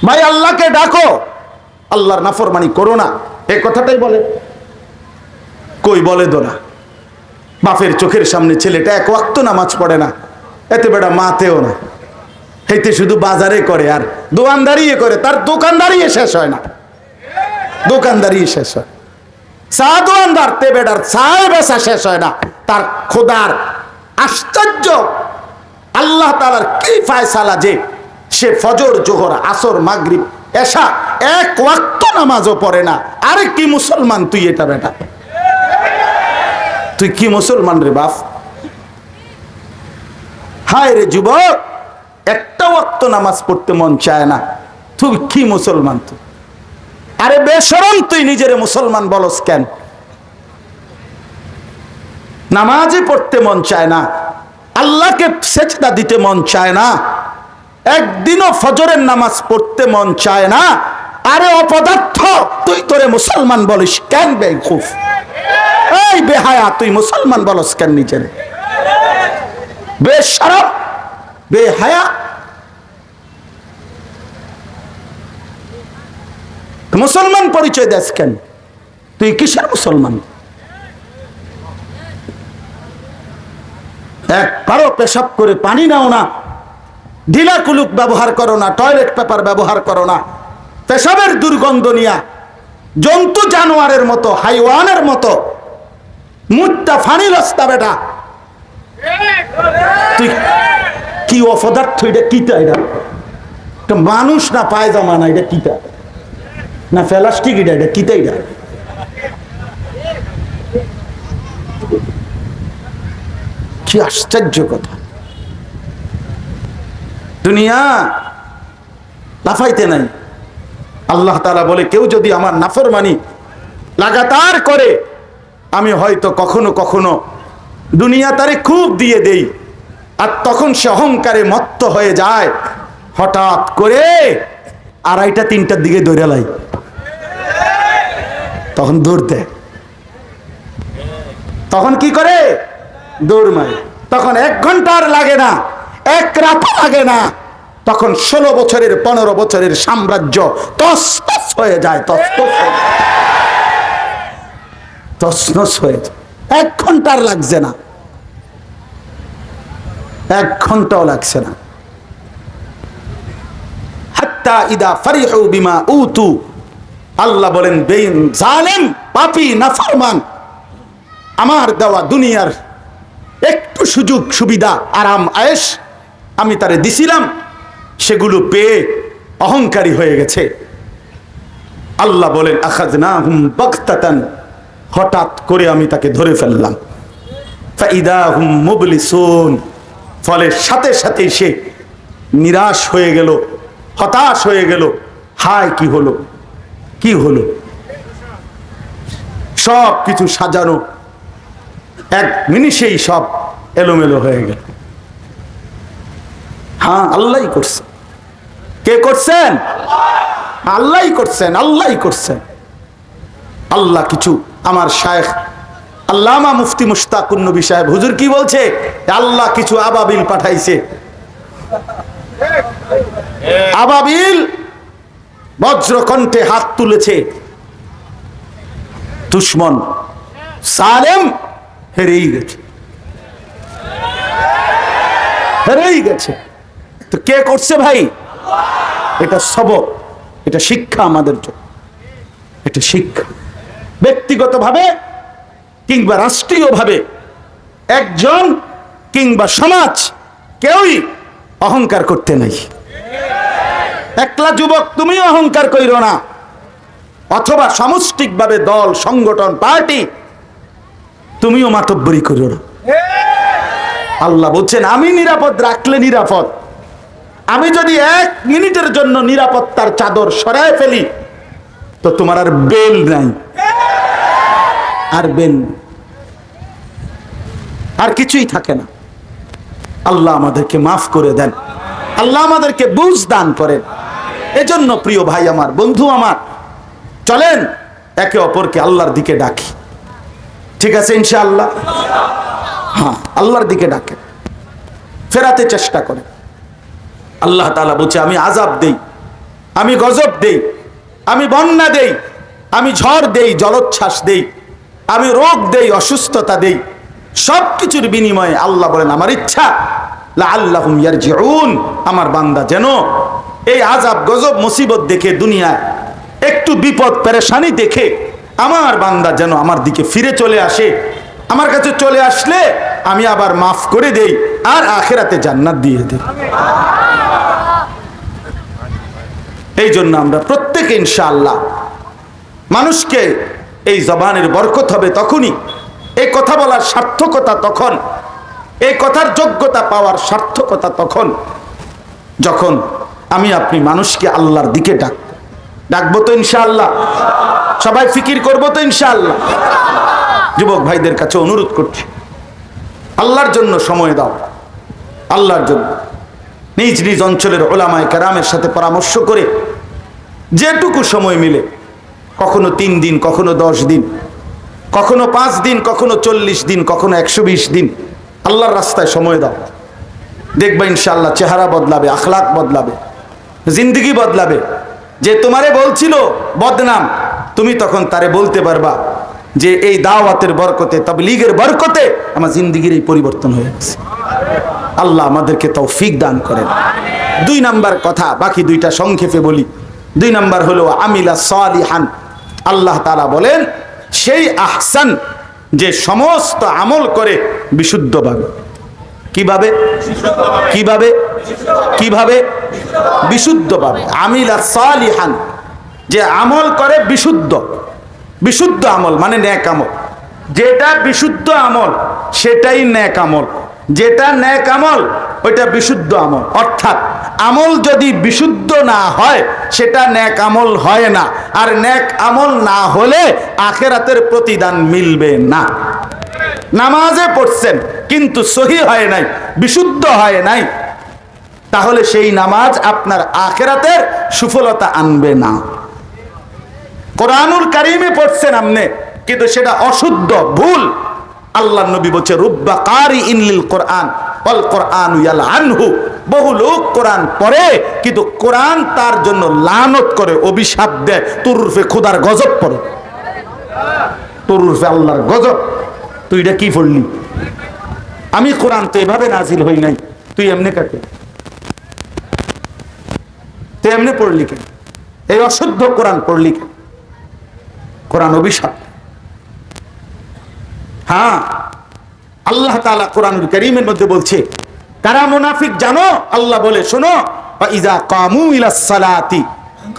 ভাই আল্লাহকে ডাকো, আল্লাহর নাফরমানি করো না, এই কথাটাই বলে। কই বলে দো না। বাপের চোখের সামনে ছেলেটা এক ওয়াক্ত নামাজ পড়ে না, এতে বেটা মাতেও না, হেতে শুধু বাজারে করে আর দোকানদারি করে, তার দোকানদারি শেষ হয় না, দোকানদারি শেষ হয়। চা দোকানদার তে বেটার চায় বেচা শেষ হয় না, তার খোদার আশ্চর্য আল্লাহ তাআলার কি ফায়সালা যে সে ফজর জোহর আসর মাগরিব এশা এক ওয়াক্ত নামাজও পড়ে না। আরে কি মুসলমান তুই, এটা বেটা তুই কি মুসলমান রে বাপ? হায় রে যুবক, একটা ওয়াক্ত নামাজ পড়তে মন চায় না, তুই কি মুসলমান তুই? আরে বেশরম তুই নিজের মুসলমান বলস কেন? নামাজই পড়তে মন চায় না, আল্লাহকে সেজদা দিতে মন চায় না, একদিনও ফজরের নামাজ পড়তে মন চায় না। আরে অপদার্থ তুই তোরে মুসলমান বলিস কেন? বেকুফ, এই বেহায়া তুই মুসলমান বলস কেন নিজের? বেশরম বেহায়া, মুসলমান পরিচয় দেস কেন? তুই কিসের মুসলমান? একবারও পেশাব করে পানি নাও না, ঢিলা কুলুক ব্যবহার করো না, টয়লেট পেপার ব্যবহার করো না, পেশাবের দুর্গন্ধ নিয়া জন্তু জানোয়ারের মতো হাইওয়ানের মতো মুটটা ফানি লস্তা বেটা। তুই কি অপদার্থ, এটা কিতা? এটা মানুষ না পায়জামা না, এটা কিতা না প্লাস্টিক, এটা কিতা? এটা কি আশ্চর্য কথা! দুনিয়া লাফাইতে নাই। আল্লাহ তাআলা বলে কেউ যদি আমার নাফরমানি লাগাতার করে, আমি হয়তো কখনো কখনো দুনিয়া তারে খুব দিয়ে দেই, আর তখন সে অহংকারে মত্ত হয়ে যায়, হঠাৎ করে 2:30-3টার দিকে দৌড়ে লাই, তখন দৌড় দেয়। তখন কি করে? দৌড় মারে। তখন 1 ঘন্টা আর লাগে না, 1 রাত লাগে না, তখন 16 বছরের 15 বছরের সাম্রাজ্য তছনছ হয়ে যায়, তছনছ হয়ে যায়। 1 ঘন্টার লাগছে না, 1 ঘন্টাও লাগছে না। হাত্তা ইদা ফারিহু বিমা উতু, আল্লাহ বলেন বেইন জালেম পাপী নাফরমান আমার দেওয়া দুনিয়ার একটু সুযোগ সুবিধা আরাম আয়েশ আমি তারে দিছিলাম, সেগুলো পেয়ে অহংকারী হয়ে গেছে। আল্লাহ বলেন আখাযনাহুম বাগতাতান, হঠাৎ করে আমি তাকে ধরে ফেললাম। ফাইদা হুম মুবলিসুন, ফলে সাথে সাথে সে নিরাশ হয়ে গেল, হতাশ হয়ে গেল। হায় কি হলো, কি হলো? সব কিছু সাজানো 1 মিনিটেই সব এলোমেলো হয়ে গেল। হ্যাঁ, আল্লাহই করছে। কে করছেন? আল্লাহই করছেন, আল্লাহই করছেন। আল্লাহ কিছু, আমার শায়েখ আল্লামা মুফতি মুশতাকুন নবী সাহেব হুজুর কি বলছে? আল্লাহ কিছু আবাবিল পাঠাইছে। আবাবিল বজ্রকণ্ঠে হাত তুলেছে, দুশমন সালেম হেরেই গেছে, হেরেই গেছে। তো কে করছে ভাই? এটা সবক, এটা শিক্ষা আমাদের জন্য, এটা শিক্ষা। ব্যক্তিগতভাবে কিংবা রাষ্ট্রীয়ভাবে একজন কিংবা সমাজ কেউই অহংকার করতে নাই। একলা যুবক তুমি অহংকার কইরো না, অথবা সামষ্টিকভাবে দল সংগঠন পার্টি তুমিও মাতব্বরি করিও না। আল্লাহ বলছেন আমি নিরাপদ রাখলে নিরাপদ, আমি যদি 1 মিনিটের জন্য নিরাপত্তার চাদর সরায় ফেলি তো তোমার আর বেল নাই, আর বেল আর কিছুই থাকে না। আল্লাহ আমাদেরকে মাফ করে দেন, আল্লাহ আমাদেরকে বুঝ দান করেন। এজন্য প্রিয় ভাই আমার, বন্ধু আমার, চলেন একে অপরকে আল্লাহর দিকে ডাকি। ঠিক আছে ইনশাআল্লাহ? হ্যাঁ, আল্লাহর দিকে ডাকে, ফেরাতে চেষ্টা করে। আল্লাহ তাআলা বলছে আমি আযাব দেই আমি গজব দেই, আমি বন্যা দেই, আমি ঝড় দেই, জলোচ্ছ্বাস দেই, আমি রোগ দেই, অসুস্থতা দেই, সব কিছুর বিনিময়ে আল্লাহ বলেন আমার ইচ্ছা লাআল্লাহুম ইয়ারজিউন, আমার বান্দা যেন এই আযাব গজব মুসিবত দেখে, দুনিয়ায় একটু বিপদ পেরেশানি দেখে আমার বান্দা যেন আমার দিকে ফিরে চলে আসে। আমার কাছে চলে আসলে আমি আবার মাফ করে দেই আর আখিরাতে জান্নাত দিয়ে দেই। এই জন্য আমরা প্রত্যেকে ইনশাআল্লাহ মানুষকে, এই জবানের বরকত হবে তখনই, এই কথা বলার সার্থকতা তখন, এই কথার যোগ্যতা পাওয়ার সার্থকতা তখন যখন আমি আপনি মানুষকে আল্লাহর দিকে ডাকবো তো ইনশাআল্লাহ, সবাই ফিকির করবো তো ইনশাআল্লাহ। যুবক ভাইদের কাছে অনুরোধ করছি, আল্লাহর জন্য সময় দাও, আল্লাহর জন্য নিজ নিজ অঞ্চলের উলামায়ে কেরামের সাথে পরামর্শ করে যেটুকু সময় মিলে, কখনো 3 দিন, কখনো 10 দিন, কখনো 5 দিন, কখনো 40 দিন, কখনো 120 দিন আল্লাহর রাস্তায় সময় দাও। দেখবা ইনশাআল্লাহ চেহারা বদলাবে, আখলাক বদলাবে, জিন্দগি বদলাবে। যে তোমারে বলছিল বদনাম, তুমি তখন তারে বলতে পারবা যে এই দাওয়াতের বরকতে, তাবলীগের বরকতে আমার জিন্দগির এই পরিবর্তন হয়ে গেছে। আল্লাহ আমাদেরকে তৌফিক দান করেন। 2 নাম্বার কথা, বাকি 2টা সংক্ষেপে বলি। 2 নাম্বার হলো আমিলা সালিহান। আল্লাহ তাআলা বলেন সেই আহসান, যে সমস্ত আমল করে বিশুদ্ধভাবে। কিভাবে? কিভাবে? কিভাবে? বিশুদ্ধভাবে। আমিলা সালিহান, যে আমল করে বিশুদ্ধ। বিশুদ্ধ আমল মানে নেক আমল। যেটা বিশুদ্ধ আমল সেটাই নেক আমল, যেটা নেক আমল ওইটা বিশুদ্ধ আমল। অর্থাৎ আমল যদি বিশুদ্ধ না হয় সেটা নেক আমল হয় না, আর নেক আমল না হলে আখিরাতের প্রতিদান মিলবে না। নামাজে পড়ছেন কিন্তু সহি হয় নাই, বিশুদ্ধ হয় নাই, তাহলে সেই নামাজ আপনার আখিরাতের সুফলতা আনবে না। কোরআনুল কারীমে পড়ছেন আপনি কিন্তু সেটা অশুদ্ধ, ভুল। আল্লাহর নবী বলছে রুব্বা কারিইন লিল কোরআন ওয়াল কোরআনু ইয়ালআনহু, বহু লোক কোরআন পড়ে কিন্তু কোরআন তার জন্য লানত করে, অভিশাপ দেয়, তোর রূপে খোদার গজব পড়ে, তোর রূপে আল্লাহর গজব। তুই এটা কি পড়লি? আমি কোরআন তো এভাবে নাজিল হই নাই, তুই এমনি কাকে, তুই এমনি পড়লি কেন? এই অশুদ্ধ কোরআন পড়লি কেন? কোরআন অভিশাপ। হ্যাঁ, আল্লাহ তাআলা কোরআনুল কারীমের মধ্যে বলছে কারা মুনাফিক জানো? আল্লাহ বলে শোনো, ইযা কামু ইলাস সালাতি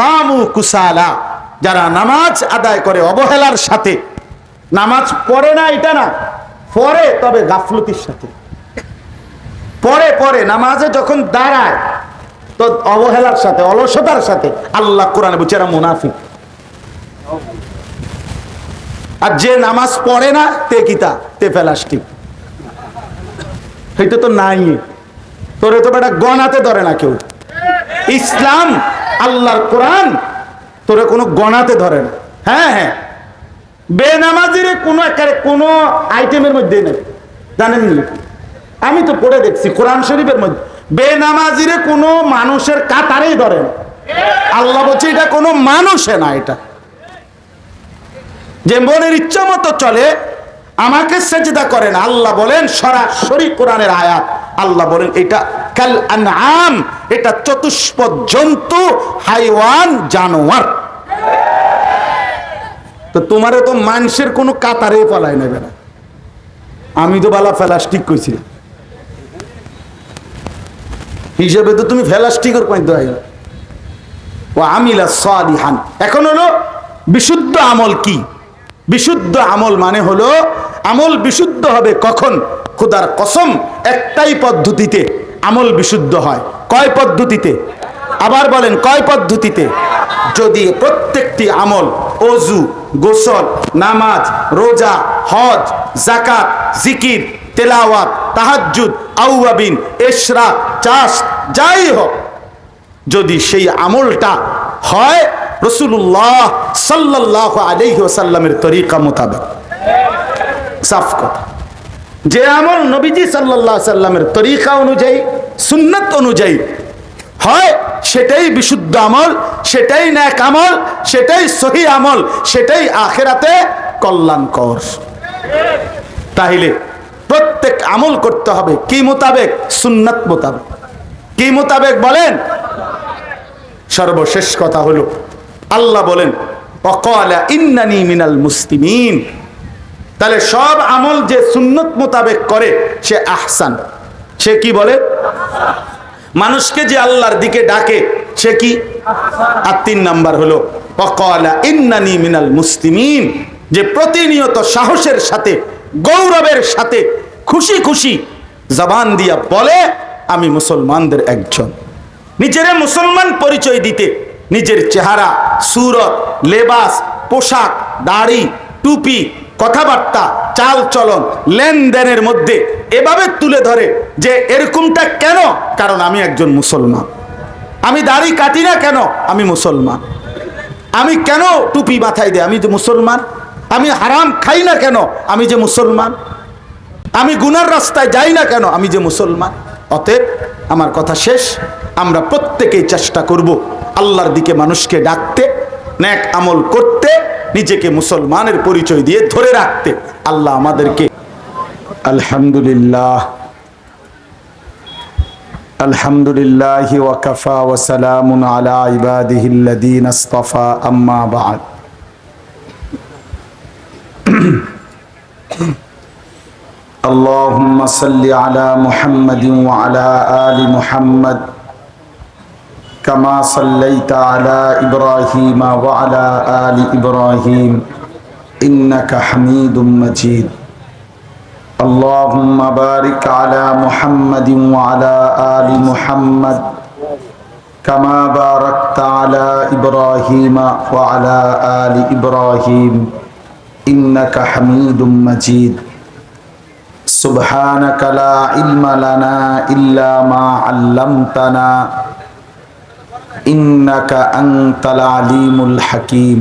কামু কুসালা, যারা নামাজ আদায় করে অবহেলার সাথে, নামাজ পড়ে না এটা না, পড়ে তবে গাফলতির সাথে, পড়ে পড়ে নামাজে যখন দাঁড়ায় তো অবহেলার সাথে, অলসতার সাথে, আল্লাহ কোরআনে বলছে এরা মুনাফিক। আর যে নামাজ পড়ে না তে কিতা, তে প্লাস্টিক, এটা তো নাই, তোরে তো বেটা গণাতে ধরে না কেউ। ইসলাম আল্লাহর কোরআন তোরে কোনো গণাতে ধরে না। হ্যাঁ হ্যাঁ, বেনামাজিরে কোনো একেবারে কোনো আইটেমের মধ্যে নেই, জানেননি? আমি তো পড়ে দেখছি কোরআন শরীফের মধ্যে বেনামাজিরে কোনো মানুষের কাতারেই ধরে না। আল্লাহ বলছে এটা কোনো মানুষে না, এটা যে মনের ইচ্ছা মতো চলে, আমাকে সেজদা করে না। আল্লাহ বলেন সরাসরি কোরআনের আয়াত, আল্লাহ বলেন এটা কাল আনআম, এটা চতুষ্পদ জন্তু, হাইওয়ান, জানোয়ার। তো তোমারে তো মানুষের কোনো কাতারে পালায় নেবে না। আমি তো বালা প্লাস্টিক কইছি হিসেবে, তো তুমি প্লাস্টিকের কইতে হয়। ও আমিলা সালিহান। এখন হলো বিশুদ্ধ আমল কি? বিশুদ্ধ আমল মানে হলো আমল বিশুদ্ধ হবে কখন? খোদার কসম, একটাই পদ্ধতিতে আমল বিশুদ্ধ হয়। কয় পদ্ধতিতে? আবার বলেন কয় পদ্ধতিতে? যদি প্রত্যেকটি আমল, ওযু, গোসল, নামাজ, রোজা, হজ, যাকাত, জিকির, তেলাওয়াত, তাহাজ্জুদ, আউয়াবিন, ইশরাক, চাষ, যাই হোক, যদি সেই আমলটা হয় রাসূলুল্লাহ সাল্লাল্লাহু আলাইহি ওয়াসাল্লামের তরিকা মোতাবেক, সাফ কথা, যে আমল নবীজি সাল্লাল্লাহু আলাইহি ওয়াসাল্লামের তরিকা অনুযায়ী, সুন্নাত অনুযায়ী হয় সেটাই বিশুদ্ধ আমল, সেটাই নেক আমল, সেটাই সহি আমল, সেটাই আখিরাতে কল্যাণকর। তাহলে প্রত্যেক আমল করতে হবে কি মোতাবেক? সুন্নাত মোতাবেক। কি মোতাবেক বলেন? সর্বশেষ কথা হলো আল্লাহ বলেন ওয়াকালা ইন্নানি মিনাল মুসলিমিন। তাহলে সব আমল যে সুন্নত মোতাবেক করে সে আহসান, সে কি বলে? মানুষকে যে আল্লাহর দিকে ডাকে সে কি? আর 3 নাম্বার হলো ওয়াকালা ইন্নানি মিনাল মুসলিমিন, যে প্রতিনিয়ত সাহসের সাথে গৌরবের সাথে খুশি খুশি জবান দিয়া বলে আমি মুসলমানদের একজন। নিজের মুসলমান পরিচয় দিতে নিজের চেহারা, সুরত, লেবাস, পোশাক, দাড়ি, টুপি, কথাবার্তা, চাল চলন, লেনদেনের মধ্যে এভাবে তুলে ধরে যে এরকমটা কেন? কারণ আমি একজন মুসলমান। আমি দাড়ি কাটি না কেন? আমি মুসলমান। আমি কেন টুপি মাথায় দিই? আমি যে মুসলমান। আমি হারাম খাই না কেন? আমি যে মুসলমান। আমি গুনার রাস্তায় যাই না কেন? আমি যে মুসলমান। অতএব আমার কথা শেষ, আমরা প্রত্যেকেই চেষ্টা করব আল্লাহর দিকে মানুষকে ডাকতে, নেক আমল করতে, নিজেকে মুসলমানের পরিচয় দিয়ে ধরে রাখতে। আল্লাহ আমাদেরকে আলহামদুলিল্লাহ আলহামদুলিল্লাহ ওয়া কাফা ওয়া সালামুন আলা ইবাদিহিল্লাযীনা ইসতাফা আম্মা বা'দ। اللهم صل على محمد وعلى آل محمد كما صليت على إبراهيم وعلى آل إبراهيم إنك حميد مجيد. اللهم بارك على محمد وعلى آل محمد كما باركت على إبراهيم وعلى آل إبراهيم إنك حميد مجيد. سبحانك لا علم لنا إلا ما علمتنا إنك أنت العليم الحكيم.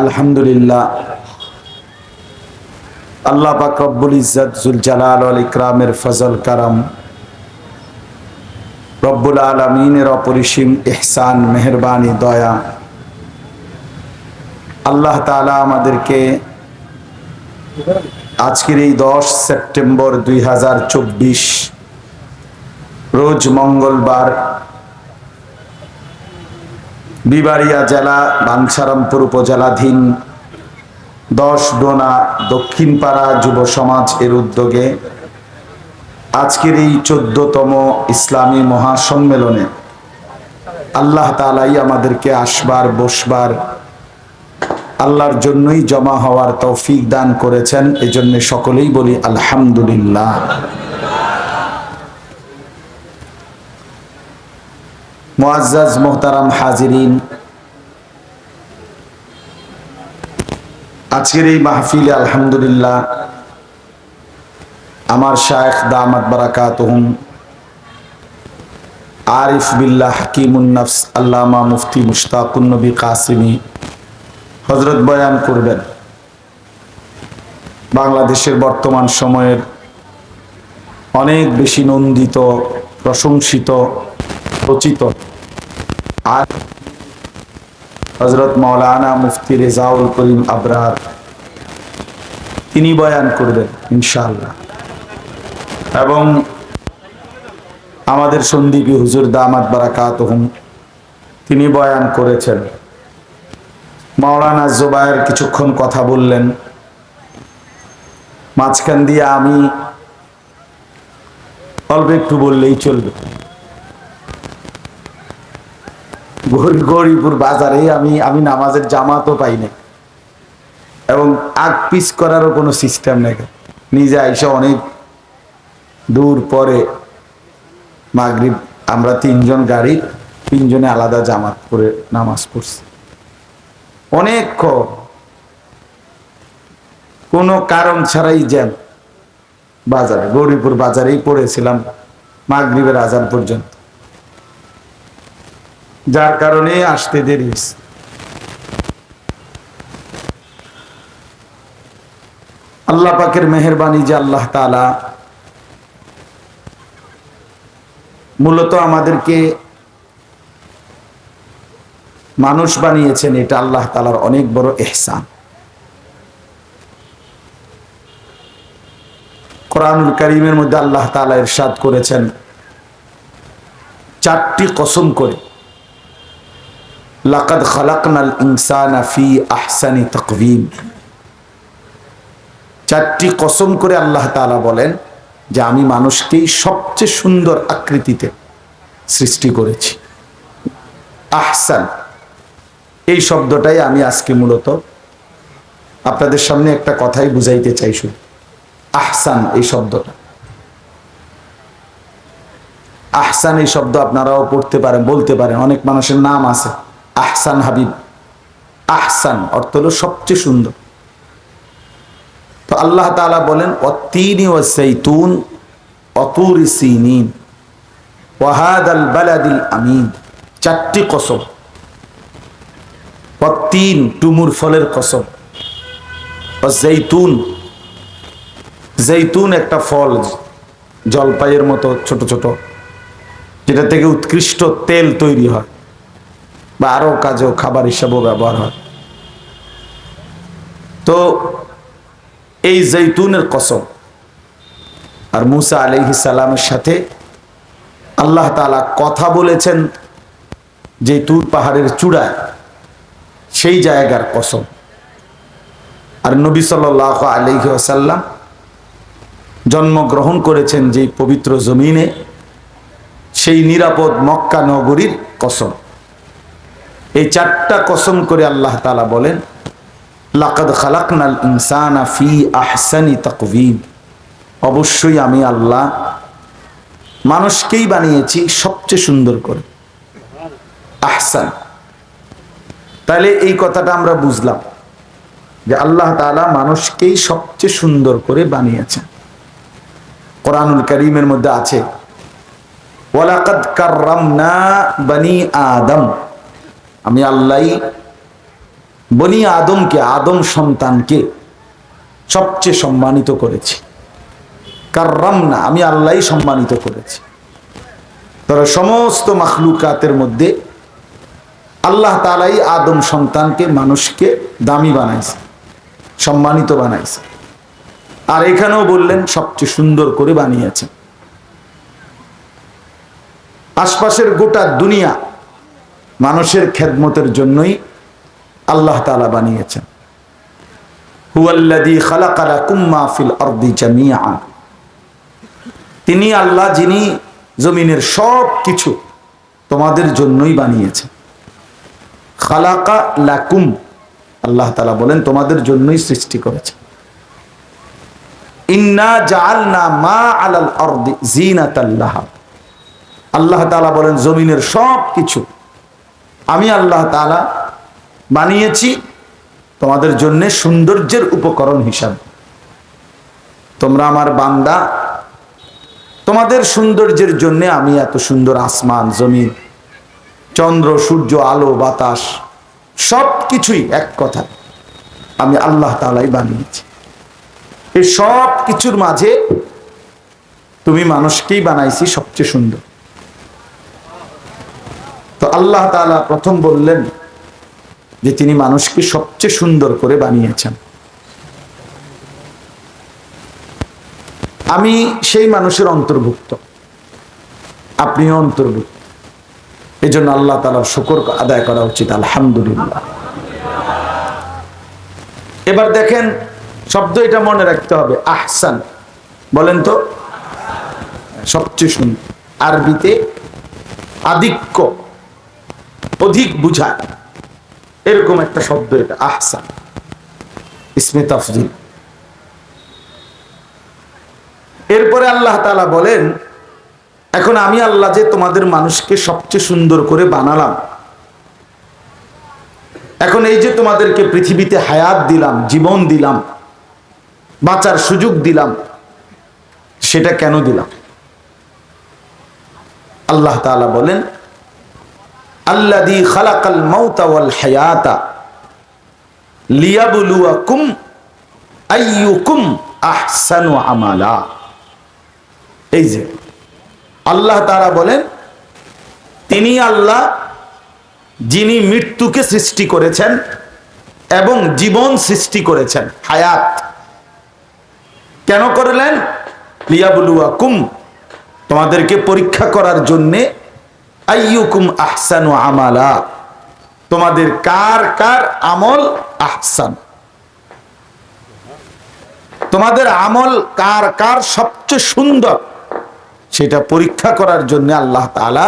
আলহামদুলিল্লাহ, আল্লাহ পাক রব্বুল ইজ্জত জুল জালাল ওয়াল ইকরামের ফজল কারাম, রব্বুল আলামিনের অপরিসীম ইহসান, মেহেরবানি, দয়া, আল্লাহ তাআলা আমাদেরকে আজকের এই 10 সেপ্টেম্বর 2024 রোজ মঙ্গলবার বিবাড়িয়া জেলা বাঞ্ছারামপুর উপজেলাধীন 10 ডোনা দক্ষিণপাড়া যুব সমাজ এর উদ্যোগে আজকের এই 14তম ইসলামী মহাসম্মেলনে আল্লাহ তাআলাই আমাদেরকে আসবার বসবার, আল্লাহর জন্যই জমা হওয়ার তৌফিক দান করেছেন। এজন্য সকলেই বলি আলহামদুলিল্লাহ। মুআজ্জাজ মুহতারাম হাজিরিন, আজকের এই মাহফিলে আলহামদুলিল্লাহ আমার শায়েখ দামাত বারাকাতুহুম আরিফ বিল্লাহ হাকিমুন নফস আল্লামা মুফতি মুশতাকুন নবী কাসিমি হযরত বয়ান করবেন বাংলাদেশের বর্তমান সময়ের অনেক বেশি নন্দিত, প্রশংসিত, রচিত আর হযরত মাওলানা মুফতি রেজাউল করিম আবরার, তিনি বয়ান করবেন ইনশাআল্লাহ। এবং আমাদের সন্দীপী হুজুর দামাত বারাকাতুহুম তিনি বয়ান করেছেন। মাওলানা জুবায়ের কিছুক্ষণ কথা বললেন, মাঝখান দিয়ে আমি অল্প একটু বললেই চলবে। গৌরীপুর বাজারে আমি নামাজের জামাতও পাই না এবং আগ পিছ করারও কোনো সিস্টেম নেই। নিজে আইসা অনেক দূর পরে মাগরিব আমরা 3 জন গাড়ি 3 জনে আলাদা জামাত করে নামাজ পড়ছি। অনেক কোনো কারণ ছাড়াই জ্যাম বাজারে, গৌরীপুর বাজারেই পড়েছিলাম মাগরিবের আজান পর্যন্ত। যার কারণে আসতে দেরি হয়েছে। আল্লাহ পাকের মেহেরবানি যে আল্লাহ তাআলা মূলত আমাদেরকে মানুষ বানিয়েছেন, এটা আল্লাহ তাআলার অনেক বড় ইহসান। কোরআনুল কারীমের মধ্যে আল্লাহ তাআলা ইরশাদ করেছেন 4টি কসম করে, লাকাদ খালাকনাল ইনসানা ফি আহসানি তাকওয়িম। 4টি কসম করে আল্লাহ তাআলা বলেন যে আমি মানুষকেই সবচেয়ে সুন্দর আকৃতিতে সৃষ্টি করেছি। আহসান এই শব্দটাই আমি আজকে মূলত আপনাদের সামনে একটা কথাই বুঝাইতে চাইছি। আহসান এই শব্দটা, আহসান এই শব্দ আপনারাও পড়তে পারেন, বলতে পারেন। অনেক মানুষের নাম আছে আহসান হাবিব। আহসান অর্থ হলো সবচেয়ে সুন্দর। তো আল্লাহ তাআলা বলেন ওয়াত্তিনি ওয়াজ্জাইতুন ওয়াতুরি সিনিন ওয়া হাদাল বালাদিল আমিন। 4টি কসম। ওয়াত্তিন টুমুর ফলের কসম, ওয়াজ্জাইতুন জৈতুন একটা ফল, জলপাইয়ের মতো ছোট ছোট, যেটা থেকে উৎকৃষ্ট তেল তৈরি হয় বা আরো কাজেও খাবার হিসাবেও ব্যবহার হয়। তো এই জৈতুনের কসম। আর মুসা আলাইহিস সালামের সাথে আল্লাহ তাআলা কথা বলেছেন যে তুর পাহাড়ের চূড়ায়, সেই জায়গার কসম। আর নবী সাল্লাল্লাহু আলাইহি ওয়াসাল্লাম জন্মগ্রহণ করেছেন যে পবিত্র জমিনে, সেই নিরাপদ মক্কা নগরীর কসম। এই 4টা কসম করে আল্লাহ তাআলা বলেন লাকাদ খালাকনাল ইনসানা ফি আহসানি তাকওয়িম। অবশ্যই আমি আল্লাহ মানুষকেই বানিয়েছি সবচেয়ে সুন্দর করে। আহসান। তাহলে এই কথাটা আমরা বুঝলাম যে আল্লাহ তাআলা মানুষকেই সবচেয়ে সুন্দর করে বানিয়েছেন। কোরআনুল কারীমের মধ্যে আছে ওয়ালাকাদ কাররামনা বনি আদম। আমি আল্লাহই বনি আদমকে, আদম সন্তানকে সবচেয়ে সম্মানিত করেছি। কাররামনা আমি আল্লাহই সম্মানিত করেছি। তবে সমস্ত মাখলুকাতের মধ্যে আল্লাহ তাআলাই আদম সন্তানকে, মানুষকে দামি বানাইছে, সম্মানিত বানাইছে। আর এখানেও বললেন সবচেয়ে সুন্দর করে বানিয়েছেন। আশপাশের গোটা দুনিয়া মানুষের খেদমতের জন্যই আল্লাহ তাআলা বানিয়েছেন। হুয়াল্লাযী খালাকা লাকুম মা ফিল আরদি জামিআন। তিনি আল্লাহ যিনি জমিনের সব কিছু তোমাদের জন্যই বানিয়েছেন। খালাকা লাকুম, আল্লাহ তাআলা বলেন তোমাদের জন্যই সৃষ্টি করেছেন। ইন্না জাআলনা মা আলাল আরদি জিনাতাল লাহা। আল্লাহ তাআলা বলেন জমিনের সব কিছু আমি আল্লাহ তাআলা বানিয়েছি তোমাদের জন্য সৌন্দর্যের উপকরণ হিসাবে। তোমরা আমার বান্দা, তোমাদের সৌন্দর্যের জন্য আমি এত সুন্দর আসমান, জমিন, চন্দ্র, সূর্য, আলো, বাতাস সব কিছুই এক কথা আমি আল্লাহ তাআলাই বানিয়েছি। এই সব কিছুর মাঝে তুমি মানুষকেই বানাইছি সবচেয়ে সুন্দর। তো আল্লাহ তাআলা প্রথম বললেন যে তিনি মানুষকে সবচেয়ে সুন্দর করে বানিয়েছেন। আমি সেই মানুষের অন্তর্ভুক্ত, আপনিও অন্তর্ভুক্ত। এই জন্য আল্লাহ তাআলার শুকর আদায় করা উচিত। আলহামদুলিল্লাহ। এবার দেখেন শব্দ এটা মনে রাখতে হবে, আহসান। বলেন তো, সবচেয়ে সুন্দর। আরবিতে আধিক্য, অধিক বুঝায়, এরকম একটা শব্দ এটা আহসান, ইসমে তাফজিল। এরপরে আল্লাহ তাআলা বলেন এখন আমি আল্লাহ যে তোমাদের মানুষকে সবচেয়ে সুন্দর করে বানালাম, এখন এই যে তোমাদেরকে পৃথিবীতে হায়াত দিলাম, জীবন দিলাম, বাঁচার সুযোগ দিলাম, সেটা কেন দিলাম? আল্লাহ তাআলা বলেন আল্লাযী খালাকাল মাউতা ওয়াল হায়াতা লিয়াবলুয়াকুম আইয়ুকুম আহসানু আমালা। এই যে আল্লাহ তাআলা বলেন, তিনি আল্লাহ যিনি মৃত্যুকে সৃষ্টি করেছেন এবং জীবন সৃষ্টি করেছেন, হায়াত। কেন করলেন? লিয়াবলুয়াকুম, তোমাদেরকে পরীক্ষা করার জন্যে, আইয়ুকুম আহসানু আমালা, তোমাদের কার কার আমল আহসান, তোমাদের আমল কার কার সবচেয়ে সুন্দর, সেটা পরীক্ষা করার জন্য আল্লাহ তাআলা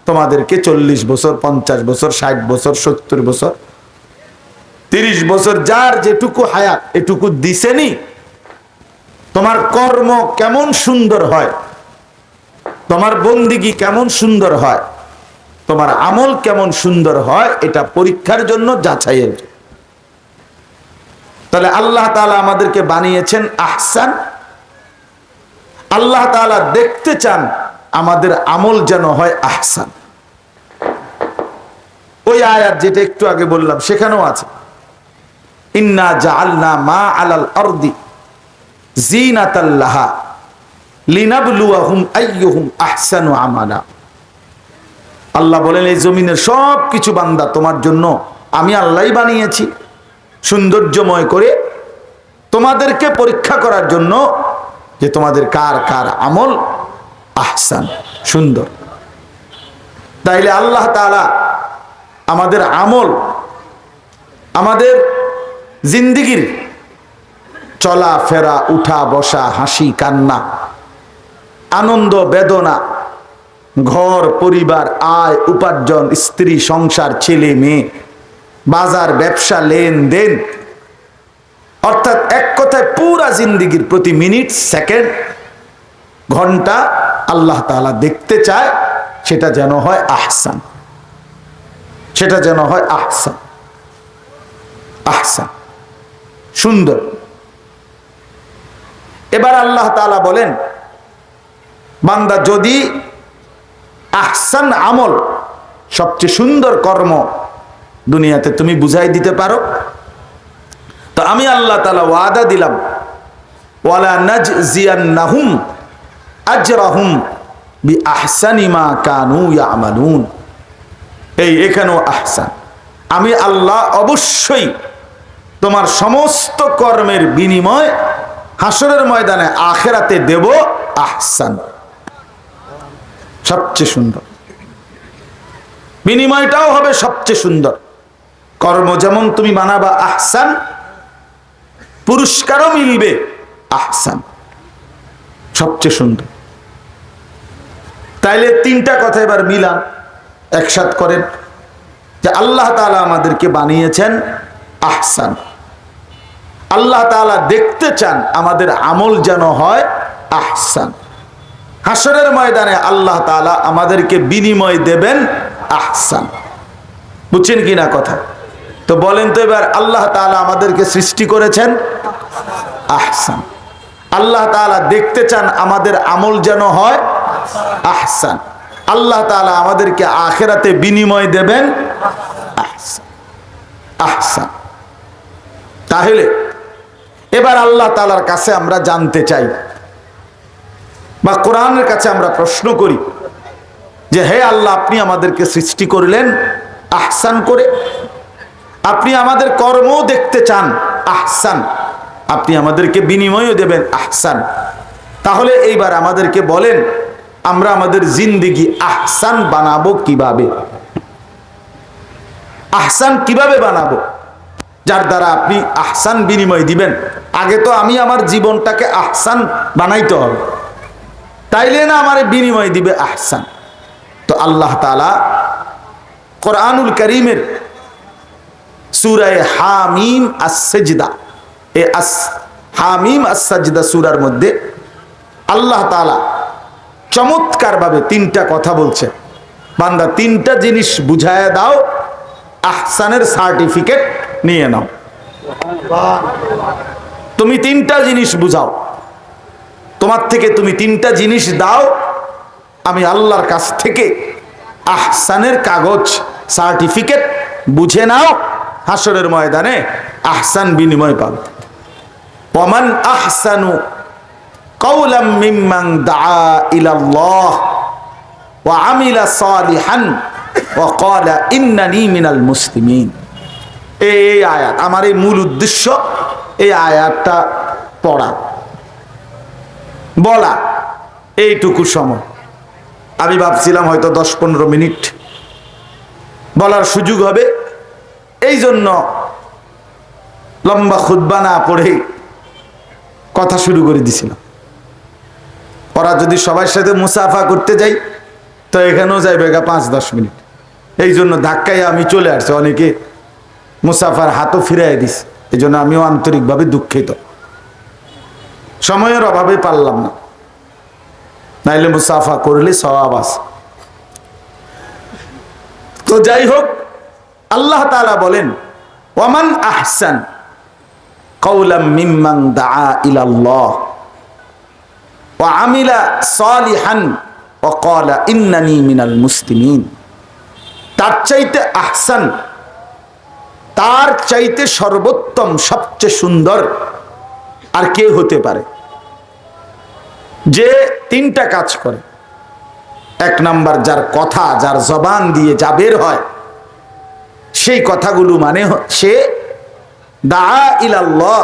তোমাদেরকে 40 বছর, 50 বছর, 60 বছর, 70 বছর, 30 বছর, যার যেটুকু হায়াত এটুকু দিছেনি। তোমার কর্ম কেমন সুন্দর হয়, তোমার বন্দিগি কেমন সুন্দর হয়, তোমার আমল কেমন সুন্দর হয়, এটা পরীক্ষার জন্য, যাচাইয়ের। তাহলে আল্লাহ তাআলা আমাদেরকে বানিয়েছেন আহসান। আল্লাহ তাআলা দেখতে চান আমাদের আমল যেন হয় আহসান। ওই আয়াত যেটা একটু আগে বললাম সেখানেও আছে, ইন্না জাআলনা মা আলাল আরদি জিনাতাল লাহা লিনাবলুয়াহুম আইয়ুহুম আহসানু আমালা। আল্লাহ বলেন, এই জমিনের সব কিছু বান্দা তোমার জন্য আমি আল্লাহই বানিয়েছি সৌন্দর্যময় করে, তোমাদেরকে পরীক্ষা করার জন্য, যে তোমাদের কার কার আমল আহসান, সুন্দর। তাইলে আল্লাহ তাআলা আমাদের আমল, আমাদের জিন্দেগির চলা ফেরা, উঠা বসা, হাসি কান্না, আনন্দ বেদনা, ঘর পরিবার, আয় উপার্জন, স্ত্রী সংসার, ছেলে মেয়ে, বাজার ব্যবসা, লেনদেন, অর্থাৎ এক কথায় পুরা জিন্দেগির প্রতি মিনিট, সেকেন্ড, ঘন্টা আল্লাহ তাআলা দেখতে চায় সেটা যেন হয় আহসান, সেটা যেন হয় আহসান, আহসান, সুন্দর। এবার আল্লাহ তাআলা বলেন, বান্দা যদি আহসান আমল, সবচেয়ে সুন্দর কর্ম দুনিয়াতে তুমি বুঝাই দিতে পারো, তো আমি আল্লাহ তাআলা ওয়াদা দিলাম, ওয়ালা নাজজিয়ান্নাহুম আজরাহুম বিআহসানি মা কানু ইয়ামালুন। এখানেও আহসান, আমি আল্লাহ অবশ্যই তোমার সমস্ত কর্মের বিনিময় হাসরের ময়দানে আখিরাতে দেব আহসান, সবচেয়ে সুন্দর। বিনিময়টাও হবে সবচেয়ে সুন্দর। কর্ম যেমন তুমি বানাবা আহসান, পুরস্কারও মিলবে আহসান, সবচেয়ে সুন্দর। তাইলে তিনটা কথা এবার মিলান, একসাথ করেন, যে আল্লাহ তাআলা আমাদেরকে বানিয়েছেন আহসান। আল্লাহ তাআলা দেখতে চান আমাদের আমল যেন হয় আহসান। হাসরের ময়দানে আল্লাহ তাআলা আমাদেরকে বিনিময় দেবেন আহসান। বুঝছেন কিনা কথা? তো বলেন তো এবার, আল্লাহ তাআলা আমাদেরকে সৃষ্টি করেছেন আহসান, আল্লাহ তাআলা দেখতে চান আমাদের আমল যেন হয় আহসান, আল্লাহ তাআলা আমাদেরকে আখিরাতে বিনিময় দেবেন আহসান, আহসান। তাহলে এবার আল্লাহ তাআলার কাছে আমরা জানতে চাই, বা কোরআনের কাছে আমরা প্রশ্ন করি, যে হে আল্লাহ, আপনি আমাদেরকে সৃষ্টি করলেন আহসান করে, আপনি আমাদের কর্মও দেখতে চান আহসান, আপনি আমাদেরকে বিনিময়ও দেবেন আহসান। তাহলে এইবার আমাদেরকে বলেন, আমরা আমাদের জিন্দেগি আহসান বানাবো কিভাবে? আহসান কিভাবে বানাবো, যার দ্বারা আপনি আহসান বিনিময় দিবেন? আগে তো আমি আমার জীবনটাকে আহসান বানাইতে হবে, তাইলে না আমার বিনিময় দিবে আহসান। তো আল্লাহ তাআলা কোরআনুল কারীমের সূরা হামিম আস-সাজদা, হামিম আস-সাজদা সূরার মধ্যে আল্লাহ তাআলা চমৎকার ভাবে তিনটা কথা বলছে, বান্দা তিনটা জিনিস বুঝায় দাও, আহসানের সার্টিফিকেট নিয়ে নাও। তুমি তিনটা জিনিস বুঝাও, তোমার থেকে তুমি তিনটা জিনিস দাও, আমি আল্লাহর কাছ থেকে আহসানের কাগজ, সার্টিফিকেট বুঝে নাও, হাসরের ময়দানে আহসান বিনিময় পাবে। ওয়ামান আহসানু কাওলাম মিম্মান দাআ ইলাল্লাহ ওয়া আমিলা সালিহান ওয়া ক্বালা ইন্নানি মিনাল মুসলিমিন। এই আয়াত, আমার এই মূল উদ্দেশ্য এই আয়াতটা পড়া, বলা। এইটুকু সময় আমি ভাবছিলাম হয়তো 10-15 মিনিট বলার সুযোগ হবে, এই জন্য লম্বা খুতবা না পড়ে কথা শুরু করে দিছিলাম। ওরা যদি সবার সাথে মুসাফা করতে যাই তো এখানেও যাইবে 5-10 মিনিট, এই জন্য ধাক্কায় আমি চলে আসছি। অনেকে মুসাফার হাতও ফিরাই দিস, এই জন্য আমিও আন্তরিকভাবে দুঃখিত, সময়ের অভাবে পারলাম না, নাইলে মুসাফা করলে সওয়াব আছে। তো যাই হোক, আল্লাহ তাআলা বলেন ওয়ামান আহসান কাওলাম মিম্মান দাআ ইলাল্লাহ ওয়া আমিলা সালিহান ওয়া ক্বালা ইন্নানি মিনাল মুসলিমিন। তার চাইতে আহসান, তার চাইতে সর্বোত্তম, সবচেয়ে সুন্দর আর কে হতে পারে, যে 3টা কাজ করে। 1 নাম্বার, যার কথা, যার জবান দিয়ে যা বের হয় সেই কথাগুলো মানে সে দাআ ইলাল্লাহ,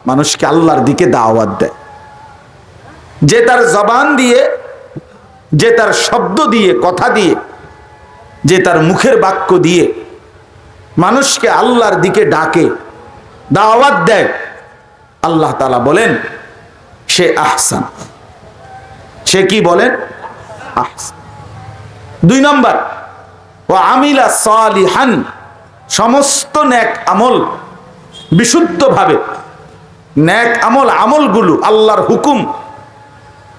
মানুষকে আল্লাহর দিকে দাওয়াত দেয়। যে তার জবান দিয়ে, যে তার শব্দ দিয়ে, কথা দিয়ে, যে তার মুখের বাক্য দিয়ে মানুষকে আল্লাহর দিকে ডাকে, দাওয়াত দেয়, আল্লাহ তাআলা বলেন সে আহসান। সে কি বলেন? আহসান। 2 নম্বর, ওয়া আমিলা সালিহান, সমস্ত নেক আমল বিশুদ্ধভাবে, নেক আমল, আমলগুলো আল্লাহর হুকুম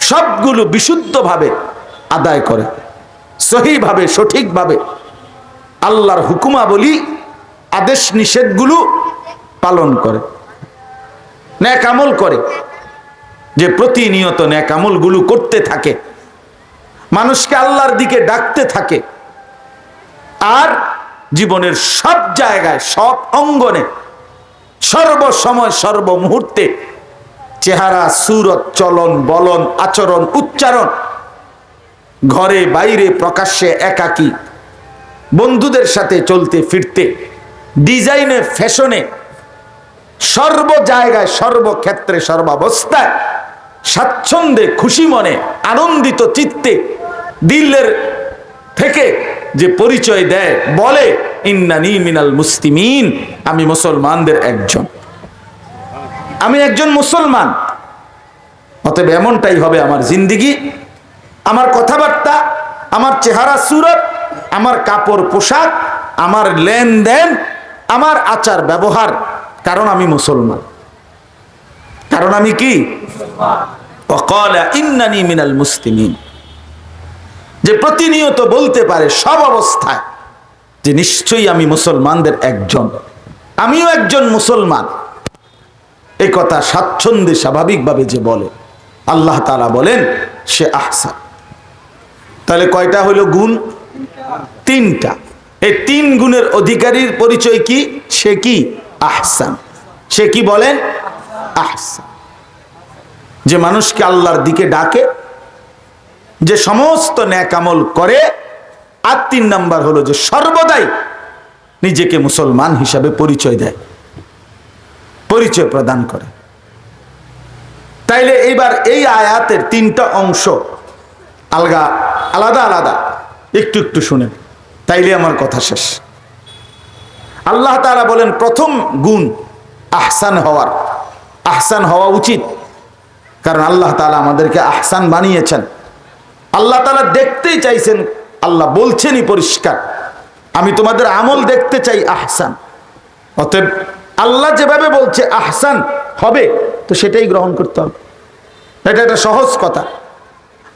সবগুলো বিশুদ্ধভাবে আদায় করে, সহিভাবে, সঠিকভাবে আল্লাহর হুকুমাবলী, আদেশ নিষেধগুলো পালন করে, নেক আমল করে। যে প্রতিনিয়ত নেক আমলগুলো করতে থাকে, মানুষকে আল্লাহর দিকে ডাকতে থাকে, আর জীবনের সব জায়গায়, সব অঙ্গনে, সর্বসময়, সর্বমুহূর্তে চেহারা, সুরত, চলন, বলন, আচরণ, উচ্চারণ, ঘরে বাইরে, প্রকাশ্যে, একাকী, বন্ধুদের সাথে চলতে ফিরতে, ডিজাইনে, ফ্যাশনে, সর্ব জায়গায়, সর্বক্ষেত্রে, সর্বাবস্থায় স্বাচ্ছন্দ্যে, খুশি মনে, আনন্দিত চিত্তে, দিলের থেকে যে পরিচয় দেয়, বলে ইন্নানি মিনাল মুসলিমিন, আমি মুসলমানদের একজন, আমি একজন মুসলমান। অতএব এমনটাই হবে আমার জিন্দেগি, আমার কথাবার্তা, আমার চেহারা সুরত, আমার কাপড় পোশাক, আমার লেনদেন, আমার আচার ব্যবহার, কারণ আমি মুসলমান, কারণ আমি কি? ওয়াকালা ইন্নানি মিনাল মুসলিমিন। যে প্রতিনিয়ত বলতে পারে সব অবস্থায় যে নিশ্চয়ই আমি মুসলমানদের একজন, আমিও একজন মুসলমান, এই কথা স্বাচ্ছন্দ্যে স্বাভাবিকভাবে যে বলে, আল্লাহ তাআলা বলেন সে আহসান। তাহলে কয়টা হলো গুণ? 3টা। এই 3 গুণের অধিকারীর পরিচয় কি? সে কি? আহসান। সে কি বলেন? আহসান। যে মানুষকে আল্লাহর দিকে ডাকে, যে সমস্ত নেক আমল করে, আর 3 নাম্বার হলো যে সর্বদাই নিজেকে মুসলমান হিসাবে পরিচয় দেয়, পরিচয় প্রদান করে। তাইলে এইবার এই আয়াতের 3টা অংশ আলগা, আলাদা আলাদা একটু একটু শুনেন, তাইলে আমার কথা শেষ। আল্লাহ তাআলা বলেন প্রথম গুণ আহসান হওয়ার, আহসান হওয়া উচিত, কারণ আল্লাহ তাআলা আমাদেরকে আহসান বানিয়েছেন। আল্লাহ তাআলা দেখতেই চাইছেন, আল্লাহ বলছেনই পরিষ্কার, আমি তোমাদের আমল দেখতে চাই আহসান। অতএব আল্লাহ যেভাবে বলছে আহসান হবে, তো সেটাই গ্রহণ করতে হবে। এটা একটা সহজ কথা।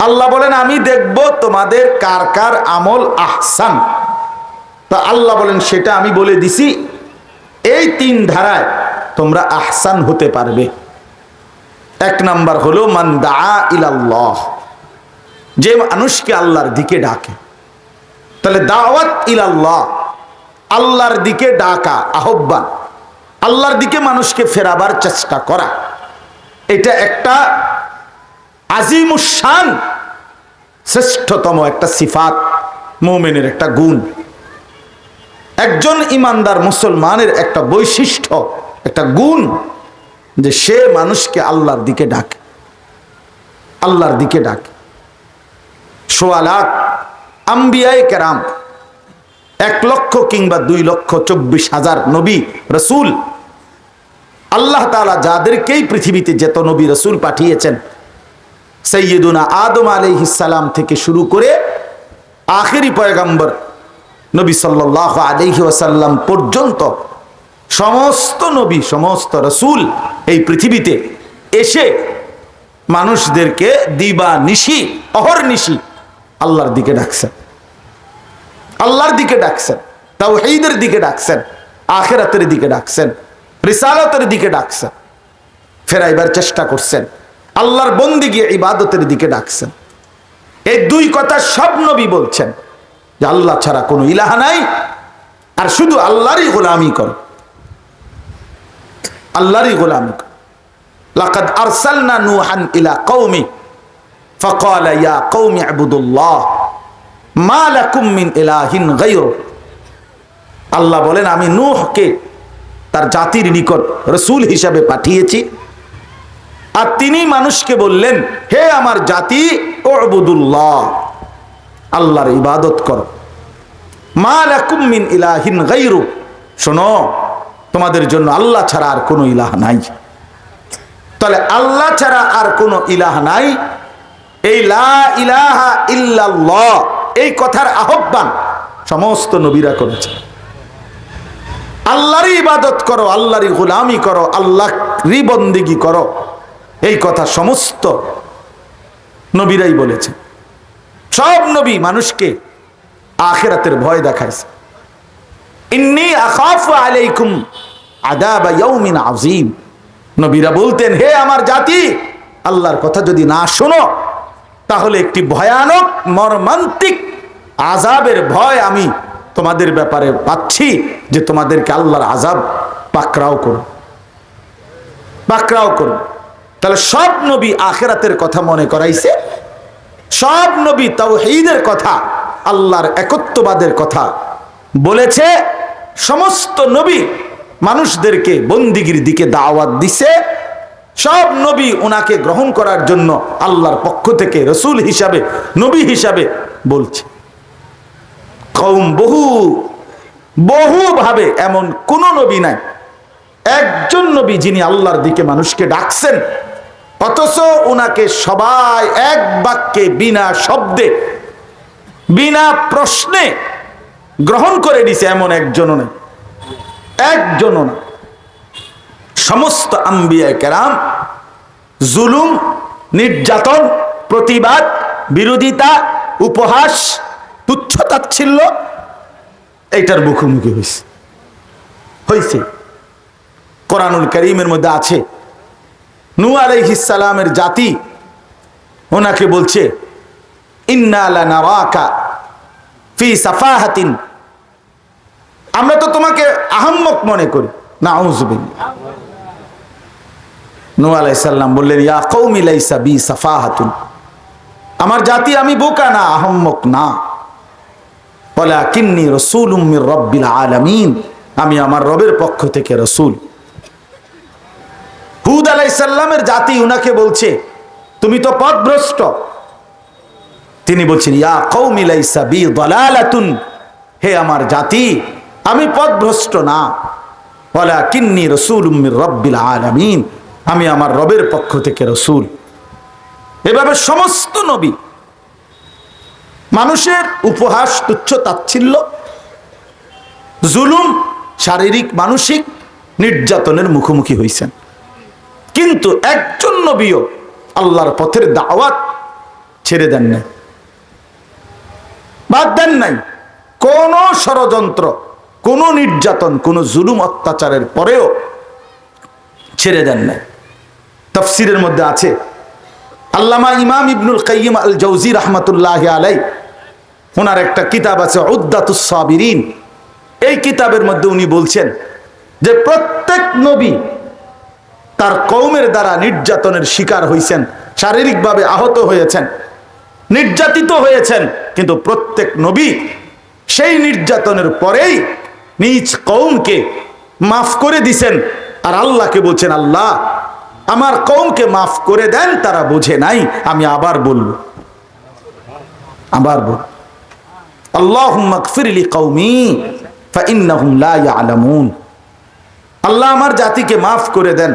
আল্লাহ বলেন আমি দেখব তোমাদের কার কার আমল আহসান, তা আল্লাহ বলেন সেটা আমি বলে দিছি, এই 3 ধারায় তোমরা আহসান হতে পারবে। 1 নাম্বার হলো মান দাআ ইলাল্লাহ, যে মানুষকে আল্লাহর দিকে ডাকে, তাহলে দাওয়াত ইলাল্লাহ, আল্লাহর দিকে ডাকা, আহ্বান, আল্লাহর দিকে মানুষকে ফেরাবার চেষ্টা করা, এটা একটা আজিমুশ শান, শ্রেষ্ঠতম একটা সিফাত, মুমিনের একটা গুণ, একজন ইমানদার মুসলমানের একটা বৈশিষ্ট্য, একটা গুণ, যে সে মানুষকে আল্লাহর দিকে ডাকে, আল্লাহর দিকে ডাকে। সোয়ালাত আম্বিয়ায়ে কেরাম, 1 লক্ষ কিংবা 2 লক্ষ 24,000 নবী রসুল, আল্লাহ তাআলা যাদেরকেই পৃথিবীতে যত নবী রসুল পাঠিয়েছেন, সাইয়্যিদুনা আদম আলাইহিস সালাম থেকে শুরু করে আখেরি পয়গম্বর নবী সাল্লাল্লাহু আলাইহি ওয়াসাল্লাম পর্যন্ত সমস্ত নবী, সমস্ত রসুল এই পৃথিবীতে এসে মানুষদেরকে দিবা নিশি, অহর্নিশি আল্লাহর দিকে ডাকছেন, আল্লাহর দিকে ডাকছেন, তাওহীদের দিকে ডাকছেন, আখিরাতের দিকে ডাকছেন, রিসালাতের দিকে ডাকছেন, ফেরাইবার চেষ্টা করছেন, আল্লাহর বন্দেগী ইবাদতের দিকে ডাকছেন। এই 2 কথা সব নবী বলছেন যে আল্লাহ ছাড়া কোনো ইলাহ নাই, আর শুধু আল্লাহরই গোলামি করো, আল্লাহরই গোলামি করো। লাকাদ আরসালনা নূহান ইলা কওমি ফাকালা ইয়া কওমি ইবুদুল্লাহ মা লাকুম মিন ইলাহিন গায়রু। আল্লাহ বলেন, আমি নূহকে তার জাতির নিকট রাসূল হিসাবে পাঠিয়েছি, আর তিনি মানুষকে বললেন, হে আমার জাতি, উবুদুল্লাহ, আল্লাহর ইবাদত করো, মা লাকুম মিন ইলাহিন গায়রু, শোনো তোমাদের জন্য আল্লাহ ছাড়া আর কোনো ইলাহ নাই। তাহলে আল্লাহ ছাড়া আর কোনো ইলাহ নাই, এই লা ইলাহা ইল্লাল্লাহ, এই কথার আহ্বান সমস্ত নবীরা করেছে। আল্লাহরই ইবাদত করো, আল্লাহরই গোলামি করো, আল্লাহরই বন্দেগী করো, এই কথা সমস্ত নবীরাই বলেছে। সব নবী মানুষকে আখিরাতের ভয় দেখাইছে। ইন্নী আখাফু আলাইকুম আযাবা ইয়াউমিন আযীম। নবীরা বলতেন, হে আমার জাতি, আল্লাহর কথা যদি না শোনো তাহলে একটি ভয়ানক মর্মান্তিক আযাবের ভয় আমি তোমাদের ব্যাপারে পাচ্ছি, যে তোমাদেরকে আল্লাহর আযাব পাকড়াও করো, পাকড়াও করো। তাহলে সব নবী আখিরাতের কথা মনে করাইছে, সব নবী তাওহীদের কথা, আল্লাহর একত্ববাদের কথা বলেছে। সমস্ত নবী মানুষদেরকে বন্দিগির দিকে দাওয়াত দিছে। সব নবী ওনাকে গ্রহণ করার জন্য আল্লাহর পক্ষ থেকে রসুল হিসাবে, নবী হিসাবে বলছে। কওম বহু ভাবে এমন কোন নবী নাই, একজন নবী যিনি আল্লাহর দিকে মানুষকে ডাকছেন, অথচ ওনাকে সবাই এক বাক্যে, বিনা শব্দে, বিনা প্রশ্নে গ্রহণ করে দিছে, এমন একজনও নেই, একজনও না। সমস্ত আম্বিয়া কেরাম জুলুম, নির্যাতন, প্রতিবাদ, বিরোধিতা, উপহাস, তুচ্ছতাচ্ছিল্য, এইটার মুখোমুখি হয়েছে। কোরআনুল কারীমের মধ্যে আছে, নূহ আলাইহিস সালামের জাতি ওনাকে বলছে, ইন্না লানারাকা ফি সাফাহাতিন, আমরা তো তোমাকে আহম্মক মনে করি, নাউযুবিল্লাহ। নূহ আলাইহিস সালাম বললেন, ইয়া কওমি লাইসা বি সাফাহাতুন, আমার জাতি আমি বোকা না, আহম্মক না, ওয়ালাকিন্নী রাসূলুম মির রাব্বিল আলামিন, আমি আমার রবের পক্ষ থেকে রাসূল। হুদ আলাইহিস সালামের জাতি উনাকে বলছে, তুমি তো পথভ্রষ্ট। তিনি বলছেন, ইয়া কওমি লাইসা বি দালালাতুন, হে আমার জাতি আমি পথভ্রষ্ট না, ওয়ালাকিন্নী রাসূলুম মির রাব্বিল আলামিন, আমি আমার রবের পক্ষ থেকে রাসূল। এভাবে সমস্ত নবী মানুষের উপহাস, তুচ্ছ তাচ্ছিল্য, জুলুম, শারীরিক মানসিক নির্যাতনের মুখোমুখি হয়েছেন, কিন্তু একজন নবীও আল্লাহর পথের দাওয়াত ছেড়ে দেন নাই, বাদ দেন নাই। কোন ষড়যন্ত্র, কোন নির্যাতন, কোন জুলুম অত্যাচারের পরেও ছেড়ে দেন নাই। তাফসীরের মধ্যে আছে, আল্লামা ইমাম ইবনুল কাইয়িম আল জাওজি রাহমাতুল্লাহি আলাইহি ওনার একটা কিতাব আছে উদ্দাতুস সাবিরিন, এই কিতাবের মধ্যে উনি বলছেন যে প্রত্যেক নবী তার কওমের দ্বারা নির্যাতনের শিকার হয়েছেন, শারীরিকভাবে আহত হয়েছেন, নির্যাতিত হয়েছেন, কিন্তু প্রত্যেক নবী সেই নির্যাতনের পরেই নিজ কওমকে মাফ করে দিছেন। আর আল্লাহকে বলছেন, আল্লাহ আমার কওমকে মাফ করে দেন, তারা বোঝে নাই, আমি আবার বলবো, আবার বল, আল্লাহুম্মা গফির লি কওমি ফাইন্নাহুম লা ইয়ালামুন। আল্লাহ আমার জাতিকে মাফ করে দেন,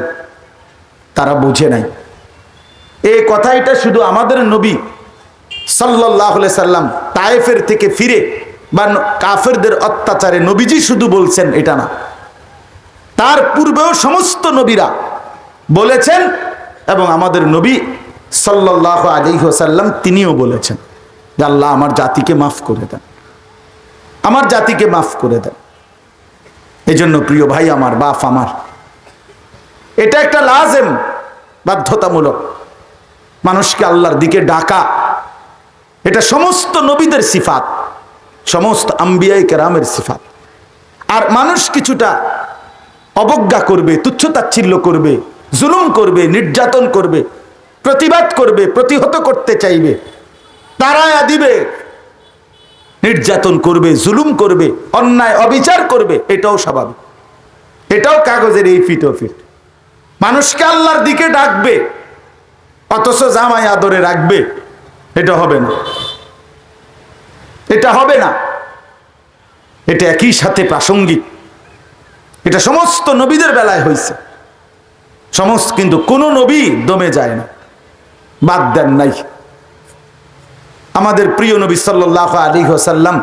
তারা বুঝে নাই। এই কথাটা শুধু আমাদের নবী সাল্লাল্লাহু আলাইহি সাল্লাম তায়েফের থেকে ফিরে বা কাফেরদের অত্যাচারে নবীজি শুধু বলছেন এটা না, তার পূর্বেও সমস্ত নবীরা বলেছেন, এবং আমাদের নবী সাল্লাল্লাহু আলাইহি ওয়াসাল্লাম তিনিও বলেছেন যে আল্লাহ আমার জাতিকে মাফ করে দেন, আমার জাতিকে মাফ করে দেন। এই জন্য প্রিয় ভাই আমার, বাপ আমার, এটা একটা লাজেম, বাধ্যতামূলক মানুষকে আল্লাহর দিকে ডাকা। এটা সমস্ত নবীদের সিফাত, সমস্ত আম্বিয়ায়ে কেরামের সিফাত। আর মানুষ কিছুটা অবজ্ঞা করবে, তুচ্ছতাচ্ছিল্য করবে, জুলুম করবে, নির্যাতন করবে, প্রতিবাদ করবে, প্রতিহত করতে চাইবে, তাড়ায়া দিবে, নির্যাতন করবে, জুলুম করবে, অন্যায় অবিচার করবে, এটাও স্বাভাবিক, এটাও কাগজের এই ফিট ও ফিট। মানুষকে আল্লাহর দিকে ডাকবে অথচ জামাই আদরে রাখবে, এটা হবে না, এটা হবে না। এটা একই সাথে প্রাসঙ্গিক, এটা সমস্ত নবীদের বেলায় হয়েছে সমস্ত, কিন্তু কোন নবী দমে যায় না, বাদ দেন নাই। আমাদের প্রিয় নবী সাল্লাল্লাহু আলাইহি ওয়াসাল্লাম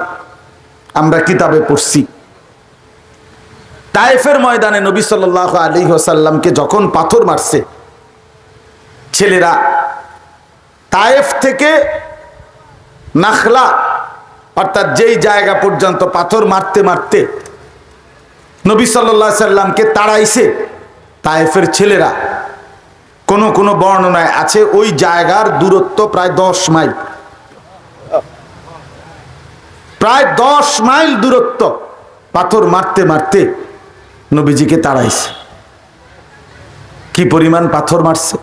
আমরা কিতাবে পড়ছি, তায়েফের ময়দানে নবী সাল্লাল্লাহু আলাইহি ওয়াসাল্লামকে যখন পাথর মারছে ছেলেরা, তায়েফ থেকে নাখলা অর্থাৎ যেই জায়গা পর্যন্ত পাথর মারতে মারতে নবী সাল্লাল্লাহু আলাইহি সাল্লামকে তাড়াইছে তায়েফের ছেলেরা, কোন কোন বর্ণনায় আছে ওই জায়গার দূরত্ব প্রায় 10 মাইল, প্রায় 10 মাইল দূরত্ব পাথর মারতে মারতে নবীজিকে তাড়াইছে। কি পরিমাণ পাথর মারছে,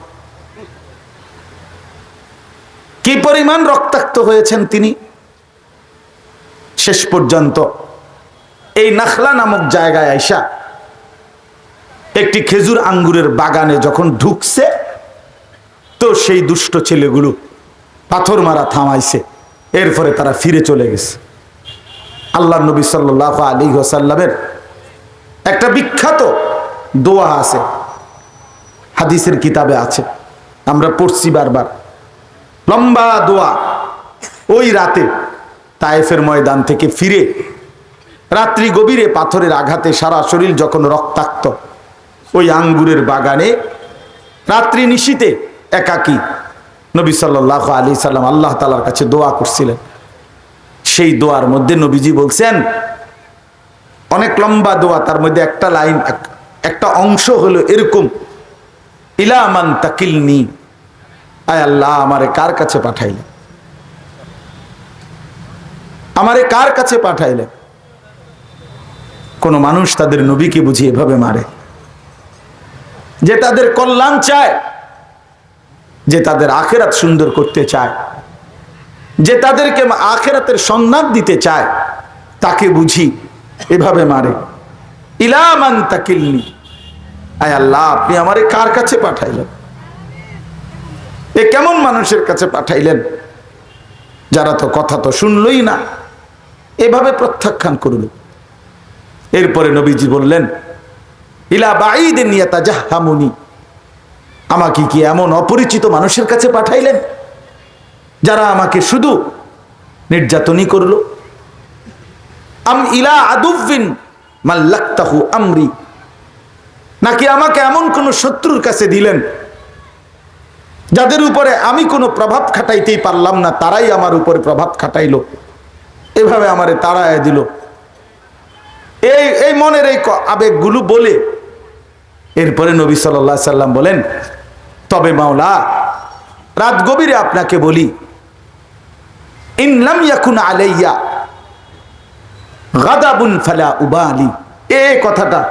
কি পরিমাণ রক্তাক্ত হয়েছেন তিনি। শেষ পর্যন্ত এই নাখলা নামক জায়গায় আইসা একটি খেজুর আঙ্গুরের বাগানে যখন ঢুকছে, তো সেই দুষ্ট ছেলেগুলো পাথর মারা থামাইছে, এরপরে তারা ফিরে চলে গেছে। আল্লাহ নবী সাল্লাল্লাহু আলাইহি ওয়াসাল্লামের একটা বিখ্যাত দোয়া আছে, হাদিসের কিতাবে আছে, আমরা পড়ছি বারবার, লম্বা দোয়া। ওই রাতে তায়েফের ময়দান থেকে ফিরে রাত্রি গভীরে পাথরের আঘাতে সারা শরীর যখন রক্তাক্ত, ওই আঙ্গুরের বাগানে রাত্রি নিশীতে একাকী নবী সাল্লাল্লাহু আলাইহি সাল্লাম আল্লাহ তাআলার কাছে দোয়া করছিলেন। সেই দোয়ার মধ্যে নবীজি বলছেন, অনেক লম্বা দোয়া, তার মধ্যে একটা লাইন, একটা অংশ হলো এরকম, ইলা মান তাকিলনি, আয় আল্লাহ আমারে কার কাছে পাঠাইলেন, আমারে কার কাছে পাঠাইলেন। কোন মানুষ তাদের নবীকে বুঝি এভাবে মারে, যে তাদের কল্যাণ চায়, যে তাদের আখিরাত সুন্দর করতে চায়, যে তাদেরকে আখিরাতের সন্ধান দিতে চায়, তাকে বুঝি এভাবে মারে। ইলা মান তাকিলনি, আয় আল্লাহ আপনি আমারে কার কাছে পাঠাইলেন, এ কেমন মানুষের কাছে পাঠাইলেন যারা তো কথা তো শুনলই না, এভাবে প্রত্যাখ্যান করল। এরপরে নবীজি বললেন, ইলা বাঈদিন ইয়াতাজাহামুনি, আমাকে কি এমন অপরিচিত মানুষের কাছে পাঠাইলেন যারা আমাকে শুধু নির্যাতনই করলো। আম ইলা আদুবিন মাল্লাক্তাহু আমরি, নাকি আমাকে এমন কোন শত্রুর কাছে দিলেন যাদের উপরে আমি কোনো প্রভাব খাটাইতেই পারলাম না, তারাই আমার উপরে প্রভাব খাটাইলো, এভাবে আমারে তাড়ায় দিল। এই মনের এই আবেগগুলো বলে এরপরে নবী সাল্লাল্লাহু আলাইহি সাল্লাম বলেন, তবে মাওলা রাত গভীরে আপনাকে বলি, ইন লাম ইয়াকুন আলাইয়া গাদাবুন ফালা উবালি। এই কথাটা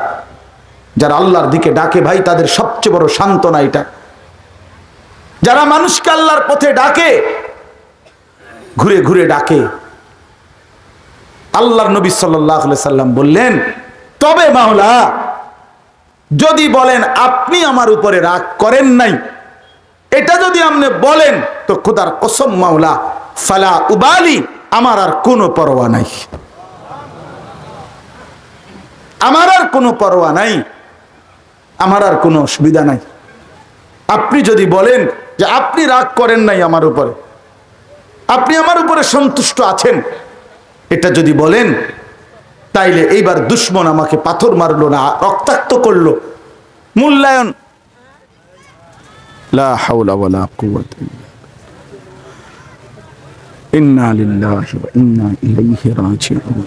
যারা আল্লাহর দিকে ডাকে ভাই, তাদের সবচেয়ে বড় সান্ত্বনা এটা। যারা মানুষকে আল্লাহর পথে ডাকে, ঘুরে ঘুরে ডাকে, আল্লাহর নবী সাল্লাল্লাহু আলাইহি সাল্লাম বললেন, তবে মাওলা যদি বলেন আপনি আমার উপরে রাগ করেন নাই, এটা যদি আপনি বলেন, তো খোদার কসম মাওলা, ফালা উবালি, আমার আর কোনো পরোয়া নাই, আমার আর কোনো পরোয়া নাই, আমার আর কোনো অসুবিধা নাই। আপনি যদি বলেন যে আপনি রাগ করেন নাই আমার উপরে, আপনি আমার উপরে সন্তুষ্ট আছেন, এটা যদি বলেন, তাইলে এইবার দুশ্মন আমাকে পাথর মারলো না, রক্তাক্ত করলো, মূল্যায়ন লা হাওলা ওয়ালা কুওয়াতা ইন্না লিল্লাহি ওয়া ইন্না ইলাইহি রাজিউন।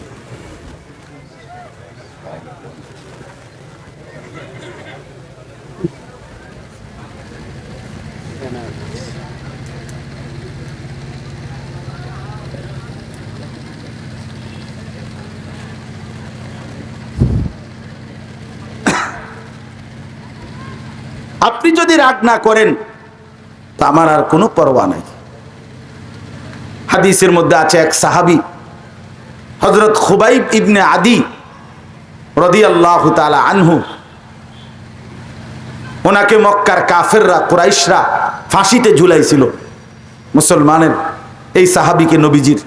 আপনি যদি রাগ না করেন, তা আমার আর কোনো পরোয়া নাই। হাদিসের মধ্যে আছে এক সাহাবী হযরত খুবাইব ইবনে আদি রাদিয়াল্লাহু তাআলা আনহু, ওনাকে মক্কার কাফেররা, কুরাইশরা ফাঁসিতে ঝুলাইছিল। মুসলমানের এই সাহাবীকে নবীজির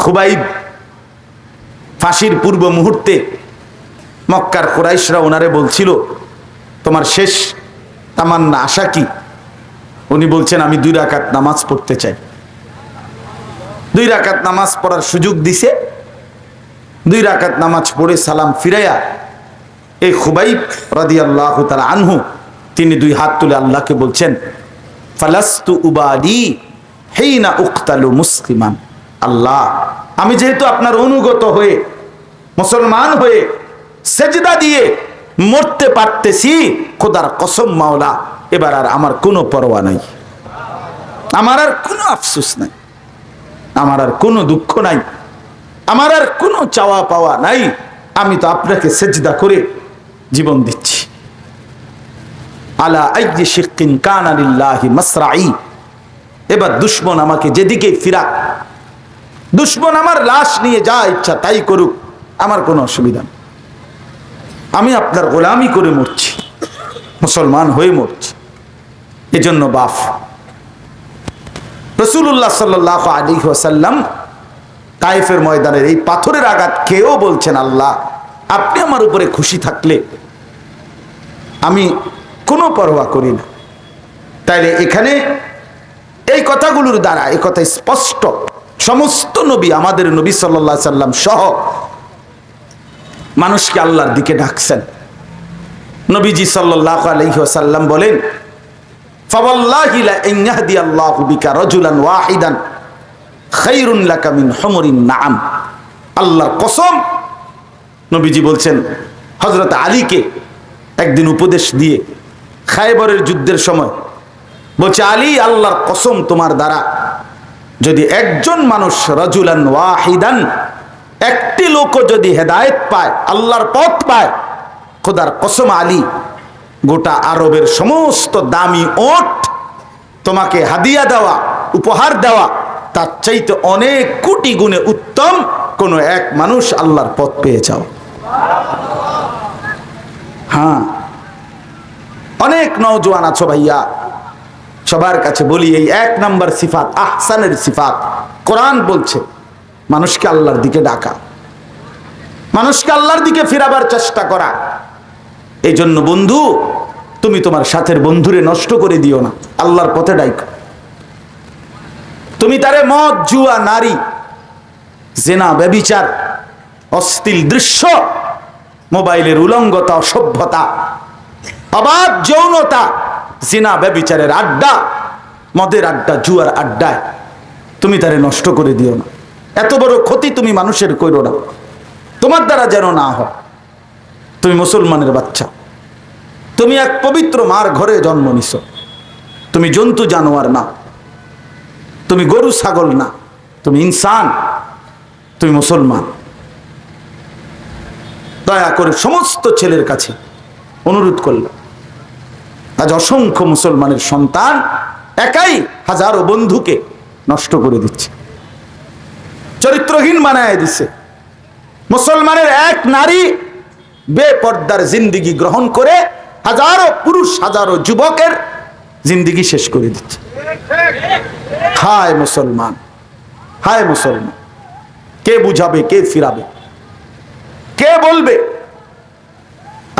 খুবাইব, ফাঁসির পূর্ব মুহূর্তে মক্কার কুরাইশরা ওনারে বলছিল, তোমার শেষ তামান্না আশা কি? উনি বলছেন, আমি 2 রাকাত নামাজ পড়তে চাই। 2 রাকাত নামাজ পড়ার সুযোগ দিছে। 2 রাকাত নামাজ পড়ে সালাম ফিরাইয়া এই খুবাইব রাদিয়াল্লাহু তাআলা আনহু তিনি 2 হাত তুলে আল্লাহকে বলছেন, ফালাস্তু উবাদি হিনা উকতালু মুসলিমান। আল্লাহ, আমি যেহেতু আপনার অনুগত হয়ে, মুসলমান হয়ে সেজদা দিয়ে মরতে পারতেছি, খোদার কসম মাওলা, এবার আর আমার কোনো পরোয়া নাই, আমার আর কোনো আফসোস নাই, আমার আর কোনো দুঃখ নাই, আমার আর কোনো চাওয়া পাওয়া নাই। আমি তো আপনাকে সেজদা করে জীবন দিচ্ছি। আলা আইয়ি শিক্কিন কানা লিল্লাহি মাসরাই। এবার দুশমন আমাকে যেদিকে ফিরাক, দুশমন আমার লাশ নিয়ে যা ইচ্ছা তাই করুক, আমার কোনো অসুবিধা নেই। আমি আপনার গোলামি করে মরছি, মুসলমান হয়ে মরছি। এজন্য বাপ রাসূলুল্লাহ সাল্লাল্লাহু আলাইহি ওয়াসাল্লাম তায়েফের ময়দানের এই পাথরের আঘাত খেয়েও বলছেন, আল্লাহ আপনি আমার উপরে খুশি থাকলে আমি কোনো পরোয়া করি না। তাইলে এখানে এই কথাগুলোর দ্বারা এই কথা স্পষ্ট, সমস্ত নবী, আমাদের নবী সাল্লাল্লাহু আলাইহি সাল্লাম সহ মানুষকে আল্লাহর দিকে ডাকছেন। নবীজি সাল্লাল্লাহু আলাইহি ওয়াসাল্লাম বলেন, ফাওয়াল্লাহি লা ইন ইয়াহদিয়াল্লাহু বিকা রাজুলান ওয়াহিদান খায়রুন লাকা মিন হুমুরিন নাআম। আল্লাহর কসম, নবীজি বলছেন হযরত আলীকে একদিন উপদেশ দিয়ে খায়বরের যুদ্ধের সময় বলছে, আলী আল্লাহর কসম, তোমার দ্বারা যদি একজন মানুষ রাজুলান ওয়াহিদান, একটি লোকও যদি হেদায়েত পায়, আল্লাহর পথ পায়, খোদার কসম আলী, গোটা আরবের সমস্ত দামি ওট তোমাকে হাদিয়া দেওয়া, উপহার দেওয়া, তার চাইতে অনেক কোটি গুণে উত্তম কোন এক মানুষ আল্লাহর পথ পেয়ে যাও। হ্যাঁ, অনেক নওজোয়ান আছো ভাইয়া, সবার কাছে বলি, এই 1 নাম্বার সিফাত, আহসানের সিফাত। কোরআন বলছে মানুষকে আল্লাহর দিকে ডাকা, মানুষকে আল্লাহর দিকে ফিরাবার চেষ্টা করা। এই জন্য বন্ধু, তুমি তোমার সাথের বন্ধুরে নষ্ট করে দিও না, আল্লাহর পথে ডাইকো। তুমি তারে মদ, জুয়া, নারী, জেনা, ব্যভিচার, অশ্লীল দৃশ্য, মোবাইলের উলঙ্গতা, অসভ্যতা, অবাধ যৌনতা, জিনা, ব্যভিচারের আড্ডা, মদের আড্ডা, জুয়ার আড্ডায় তুমি তারে নষ্ট করে দিও না। এত বড় ক্ষতি তুমি মানুষের কইরো না, তোমার দ্বারা যেন না হয়। তুমি মুসলমানের বাচ্চা, তুমি এক পবিত্র মার ঘরে জন্ম নিছো, তুমি জন্তু জানোয়ার না, তুমি গরু ছাগল না, তুমি ইনসান, তুমি মুসলমান। দয়া করে সমস্ত ছেলের কাছে অনুরোধ করল। আজ অসংখ্য মুসলমানের সন্তান একাই হাজারো বন্ধুকে নষ্ট করে দিচ্ছে, চরিত্রহীন বানায় দিচ্ছে। মুসলমানের এক নারী বেপর্দার জিন্দিগি গ্রহণ করে হাজারো পুরুষ, হাজারো যুবকের জিন্দিগি শেষ করে দিচ্ছে। হায় মুসলমান, হায় মুসলমান, কে বুঝাবে, কে ফিরাবে, কে বলবে?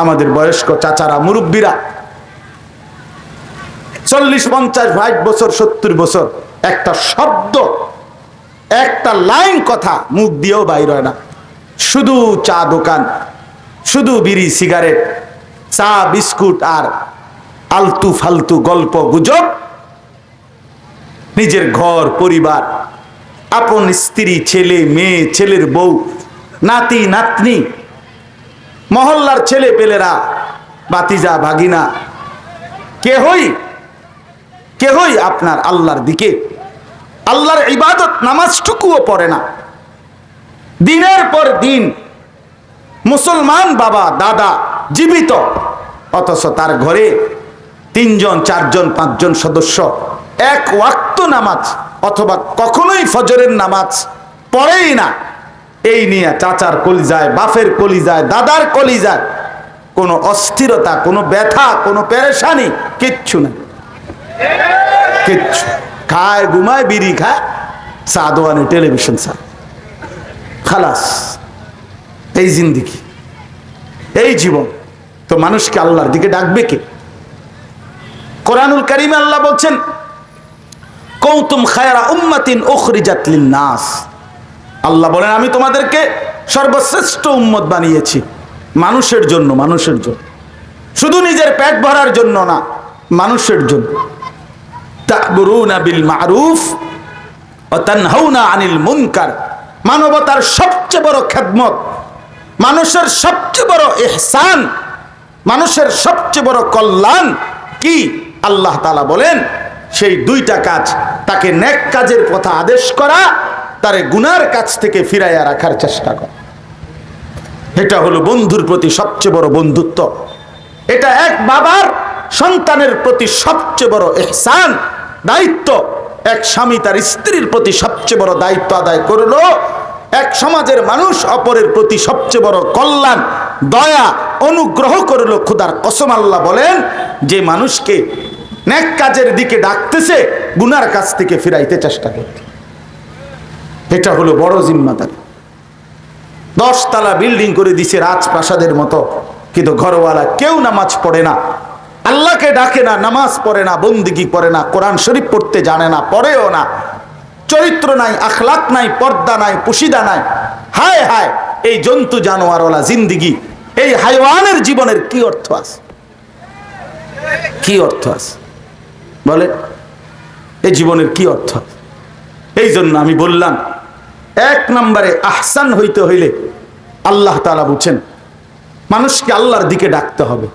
আমাদের বয়স্ক চাচারা, মুরব্বীরা 40, 50, 60 বছর, 70 বছর একটা শব্দ, একটা লাইন কথা মুখ দিয়েও বাইর হয় না। শুধু চা দোকান, শুধু বিড়ি সিগারেট, চা বিস্কুট আর আলতু ফালতু গল্প গুজব। নিজের ঘর পরিবার, আপন স্ত্রী, ছেলে মেয়ে, ছেলের বউ, নাতি নাতনি, মহল্লার ছেলে পেলেরা, বাতিজা ভাগিনা, কেহই আপনার আল্লাহর দিকে, আল্লাহর ইবাদত নামাজটুকুও পড়ে না। দিনের পর দিন মুসলমান বাবা দাদা জীবিত, অথচ তার ঘরে 3 জন 4 জন 5 জন সদস্য এক ওয়াক্ত নামাজ অথবা কখনোই ফজরের নামাজ পড়েই না। এই নিয়ে চাচার কলিজায়, বাপের কলিজায়, দাদার কলিজায় কোনো অস্থিরতা, কোনো ব্যথা, কোনো পেরেশানি কিচ্ছু নেই, কিচ্ছু। খায়, ঘুমায়, বিড়ি খায়, চা দোয়ানে, টেলিভিশন চা, খালাস। এই জিন্দিগি, এই জীবন। তো মানুষকে আল্লাহর দিকে ডাকবে কে? কোরআনুল কারীমে আল্লাহ বলছেন, কুনতুম খায়রা উম্মাতিন উখরিজাত লিন-নাস। আল্লাহ বলেন, আমি তোমাদেরকে সর্বশ্রেষ্ঠ উম্মত বানিয়েছি মানুষের জন্য, মানুষের জন্য, শুধু নিজের পেট ভরার জন্য না, মানুষের জন্য। তা'মুরুনা বিল মা'রুফ ওয়া তানহাউনা আনিল মুনকার। মানবতার সবচেয়ে বড় খেদমত, মানুষের সবচেয়ে বড় ইহসান, মানুষের সবচেয়ে বড় কল্যাণ কি? আল্লাহ তাআলা বলেন, সেই 2টা কাজ, তাকে নেক কাজের কথা আদেশ করা, তারে গুনার কাজ থেকে ফিরাইয়া রাখার চেষ্টা করা। এটা হলো বন্ধুর প্রতি সবচেয়ে বড় বন্ধুত্ব। এটা এক বাবার সন্তানের প্রতি সবচেয়ে বড় ইহসান, দায়িত্ব। এক স্বামী তার স্ত্রীর প্রতি সবচেয়ে বড় দায়িত্ব আদায় করলো। এক সমাজের মানুষ অপরের প্রতি সবচেয়ে বড় কল্যাণ, দয়া, অনুগ্রহ করলো। খোদার কসম আল্লাহ বলেন, যে মানুষকে নেক কাজের দিকে ডাকতেছে, গুনার কাছ থেকে ফিরাইতে চেষ্টা করতে, এটা হলো বড় জিম্মাদারি। 10 তলা বিল্ডিং করে দিছে রাজপ্রাসাদের মতো, কিন্তু ঘরওয়ালা কেউ নামাজ পড়ে না, আল্লাহকে ডাকে না, নামাজ পড়ে না, বন্দেগী করে না, কোরআন শরীফ পড়তে জানে না, পড়েও না, চরিত্র নাই, আখলাক নাই, পর্দা নাই, পুশিদা নাই। হায় হায়, এই জন্তু জানোয়ারওয়ালা জিন্দিগি, এই হাইওয়ানের জীবনের কি অর্থ আছে? কি অর্থ আছে বলে? এই জীবনের কি অর্থ? এই জন্য আমি বললাম, 1 নম্বরে আহসান হইতে হইলে আল্লাহ তাআলা বুঝছেন মানুষকে আল্লাহর দিকে ডাকতে হবে।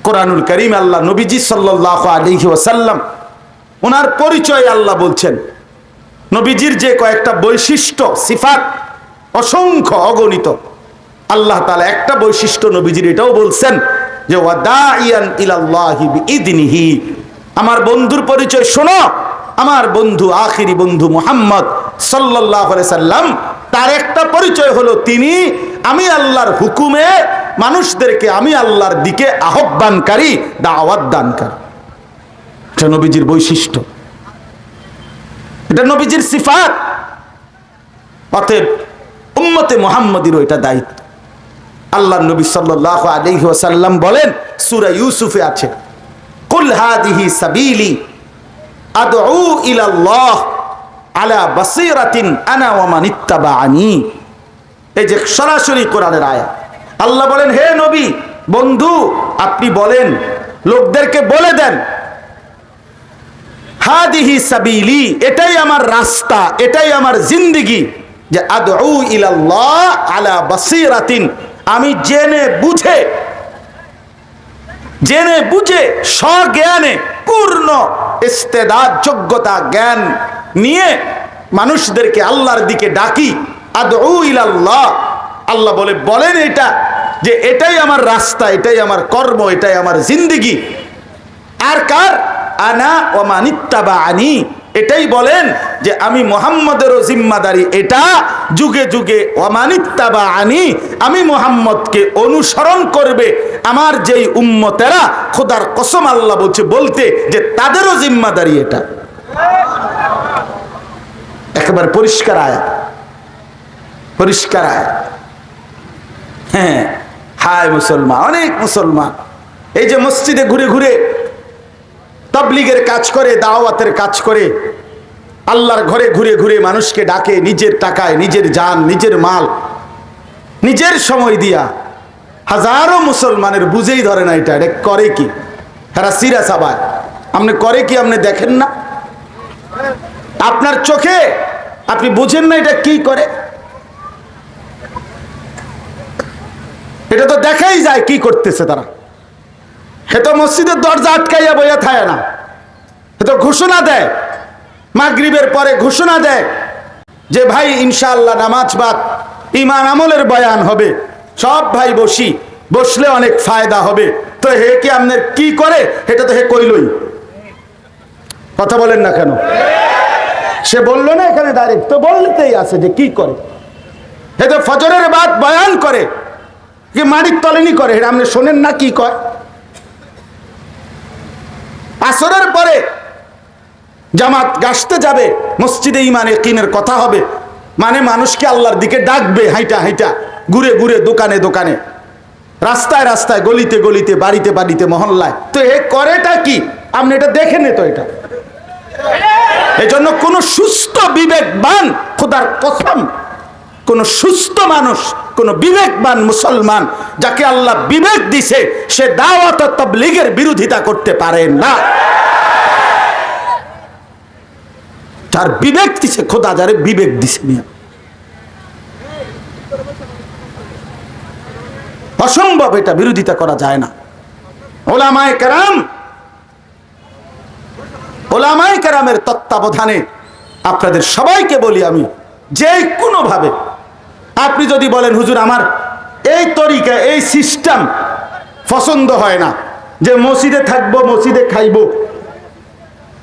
কোরআনুল কারীম আল্লাহ নবীজি সাল্লাল্লাহু আলাইহি ওয়াসাল্লাম, ওনার পরিচয় আল্লাহ বলছেন, নবীজির যে কয়েকটা বৈশিষ্ট্য, সিফাত অসংখ্য, অগণিত। আল্লাহ তাআলা একটা বৈশিষ্ট্য নবীজির এটাও বলছেন যে ওয়াদাইয়ান ইলাল্লাহি বিইذনিহি। আমার বন্ধুর পরিচয় শোনো, আমার বন্ধু, আখিরি বন্ধু মুহাম্মদ সাল্লাল্লাহু আলাইহি সাল্লাম, তার একটা পরিচয় হলো তিনি আমি আল্লাহর হুকুমে মানুষদেরকে আমি আল্লাহর দিকে আহ্বানকারী, দাওয়াত দানকারী। এটা নবীজির বৈশিষ্ট্য, এটা নবীজির সিফাত। অতএব উম্মতে মুহাম্মাদিরও এটা দায়িত্ব। আল্লাহর নবী সাল্লাল্লাহু আলাইহি ওয়াসাল্লাম বলেন, সূরা ইউসুফে আছে, কুল হাদিহি সাবিলি আদউ ইলাল্লাহ আলা বাসীরাতিন আনা ওয়া মান ইত্তাবাআনি। এই যে সরাসরি কোরআনের আয়াত। আল্লাহ বলেন, হে নবী, বন্ধু, আপনি বলেন, লোকদেরকে বলে দেন, হাদিহি সাবিলি, এটাই আমার রাস্তা, এটাই আমার জিন্দেগি, যে আদউ ইলাল্লাহ আলা বাসীরাতিন, আমি জেনে বুঝে স্বজ্ঞানে, পূর্ণ ইস্তেদাদ, যোগ্যতা, জ্ঞান নিয়ে মানুষদেরকে আল্লাহর দিকে ডাকি, আদউ ইলাল্লাহ, আল্লাহ বলেন এটা যে এটাই আমার রাস্তা, এটাই আমার কর্ম, এটাই আমার জিন্দেগি। আর কার? আনা ওয়া মানিত্তাবাআনি, এটাই বলেন যে আমি মুহাম্মদেরও জিম্মাদারি এটা, যুগে যুগে ওয়া মানিত্তাবাআনি, আমি মুহাম্মদকে অনুসরণ করবে আমার যেই উম্মতেরা, খোদার কসম আল্লাহ বলতে যে তাদেরও জিম্মাদারি এটা। একেবারে পরিষ্কার আয়াত, পরিষ্কার আয়াত। হ্যাঁ, হায় মুসলমান, অনেক মুসলমান এই যে মসজিদে ঘুরে ঘুরে তাবলীগের কাজ করে, দাওয়াতের কাজ করে, আল্লাহর ঘরে ঘুরে ঘুরে মানুষকে ডাকে, নিজের টাকায়, নিজের জান, নিজের মাল, নিজের সময় দিয়া। হাজারো মুসলমানের বুঝেই ধরে না এটা করে কি। এরা সিরিয়াস আবার আপনি করে কি, আপনি দেখেন না? আপনার চোখে আপনি বুঝেন না এটা কি করে? এটা তো দেখাই যায় কি করতেছে তারা। এ তো মসজিদের দরজা আটকাইয়া বইয়া থাকে না, এ তো ঘোষণা দেয়, মাগরিবের পরে ঘোষণা দেয় যে ভাই ইনশাআল্লাহ নামাজ বাদ ঈমান আমলের বয়ান হবে, সব ভাই বসলে অনেক ফায়দা হবে। তো হে কি আপনার কি করে? এটা তো হে কইলই, কথা বলেন না কেন? সে বললো না এখানে ডাইরেক্ট, তো বলতেই আছে যে কি করে। হে তো ফজরের বাদ বয়ান করে, কি মাটির তলেনি করে, এটা আপনি শোনেন না কি কয়? আসরের পরে জামাত গাছতে যাবে, মসজিদে ঈমান ইয়াকিনের কথা হবে, মানে মানুষকে আল্লাহর দিকে ডাকবে, হাইটা হাইটা, ঘুরে ঘুরে, দোকানে দোকানে, রাস্তায় রাস্তায়, গলিতে গলিতে, বাড়িতে বাড়িতে, মহল্লায়। তো এ করেটা কি? আপনি এটা দেখেন তো এটা। এই জন্য কোন সুস্থ বিবেকবান, খোদার কসম, কোন সুস্থ মানুষ, কোন বিবেকবান মুসলমান যাকে আল্লাহ বিবেক দিছে, সে দাওয়াত ও তাবলীগের বিরোধিতা করতে পারে না। যার বিবেক দিছে খোদা, যারে বিবেক দিছে, অসম্ভব, এটা বিরোধিতা করা যায় না। ওলামায়ে কেরামের তত্ত্বাবধানে আপনাদের সবাইকে বলি আমি, যে কোনো ভাবে আপনি যদি বলেন হুজুর আমার এই তরিকা, এই সিস্টেম পছন্দ হয় না, যে মসজিদে থাকবো, মসজিদে খাইবো,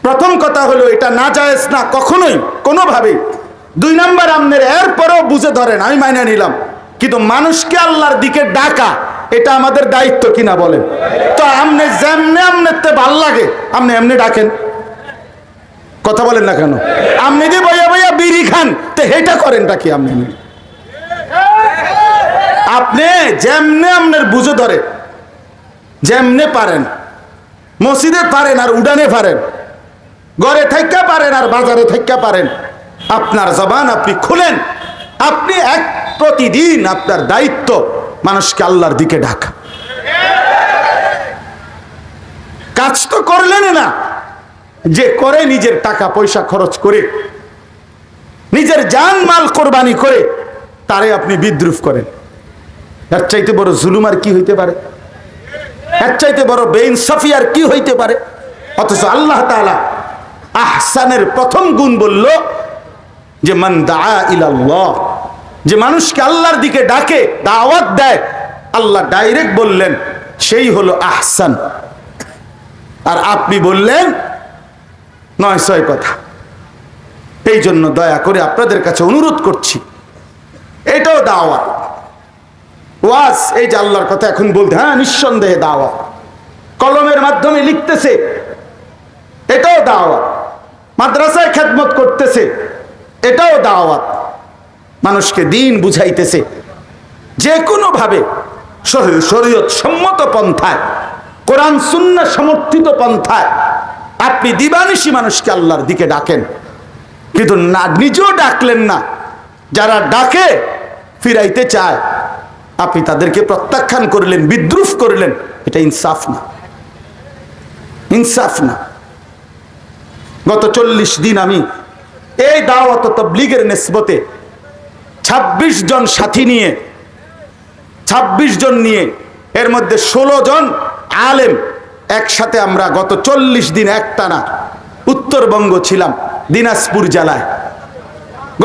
প্রথম কথা হলো এটা নাজায়েজ না কখনোই, কোনোভাবেই। 2 নাম্বার, আপনার এরপরেও বুঝে ধরেন, আমি মাইনে নিলাম, কিন্তু মানুষকে আল্লাহর দিকে ডাকা এটা আমাদের দায়িত্ব কিনা বলেন? তো আপনি যেমনে আপনার ভাল লাগে আপনি এমনি ডাকেন, কথা বলেন না কেন? আপনি যে বইয়া বইয়া বিড়ি খান, তো এটা করেনটা কি? আপনি যেমনে আপনার বুঝে ধরে, যেমনে পারেন, মসজিদে পারেন আর উডানে পারেন, ঘরে থাইকা পারেন আর বাজারে থাইকা পারেন, আপনার জবান আপনি খুলেন, আপনি প্রতিদিন আপনার দায়িত্ব মানুষকে আল্লাহর দিকে ডাকা। কাজ তো করলেন না, যে করে নিজের টাকা পয়সা খরচ করে, নিজের জান মাল কোরবানি করে, তারে আপনি বিদ্রুপ করেন। এর চাইতে বড় জুলুম আর কি হইতে পারে? এর চাইতে বড় বেইনসাফি আর কি হইতে পারে? অথচ আল্লাহ তাআলা আহসানের প্রথম গুণ বলল যে মান দাআ ইলাল্লাহ, যে মানুষকে আল্লাহর দিকে ডাকে, দাওয়াত দেয়, আল্লাহ ডাইরেক্ট বললেন সেই হলো আহসান। আর আপনি বললেন 9-6 কথা। এই জন্য দয়া করে আপনাদের কাছে অনুরোধ করছি, এটাও দাওয়াত, ওয়াজ। এই যে আল্লাহর কথা এখন বলতে, হ্যাঁ নিঃসন্দেহে দাওয়াত, কলমের মাধ্যমে লিখতেছে, এটাও দাওয়াত, মাদ্রাসায় খেদমত করতেছে, এটাও দাওয়াত, মানুষকে দ্বীন বুঝাইতেছে, যে কোনো ভাবে শরীয়ত সম্মত পন্থায়, কোরআন সুন্নাহ সমর্থিত পন্থায় আপনি দিবানিশি মানুষকে আল্লাহর দিকে ডাকেন, কিন্তু না নিজেও ডাকলেন না, যারা ডাকে ফিরাইতে চায় আপনি তাদেরকে প্রত্যাখ্যান করলেন, বিদ্রুপ করলেন, এটা ইনসাফ না, ইনসাফ না। গত 40 দিন আমি এই দাওয়াত ও তাবলীগের নিসবতে 26 জন সাথী নিয়ে, 26 জন নিয়ে, এর মধ্যে 16 জন আলেম, একসাথে আমরা গত 40 দিন একটানা উত্তরবঙ্গ ছিলাম, দিনাজপুর জেলায়।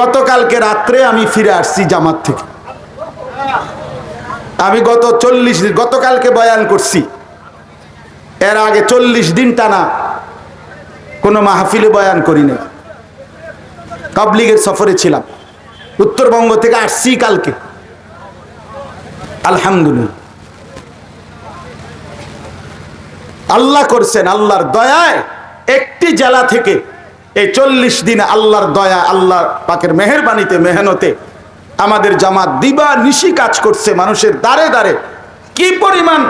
গতকালকে রাত্রে আমি ফিরে আসছি জামাত থেকে। আমি গতকালকে বয়ান করছি, এর আগে 40 দিন টানা কোনো মাহফিলে বয়ান করি নাই। তাবলীগের সফরে ছিলাম, উত্তরবঙ্গ থেকে আসছি কালকে। আলহামদুলিল্লাহ, আল্লাহ করছেন, আল্লাহর দয়ায় একটি জেলা থেকে এই 40 দিন আল্লাহর দয়া, আল্লাহ পাকের মেহেরবানিতে, মেহনতে আমাদের জামাত দিবা নিশি কাজ করছে মানুষের দ্বারে দ্বারে। কি পরিমাণ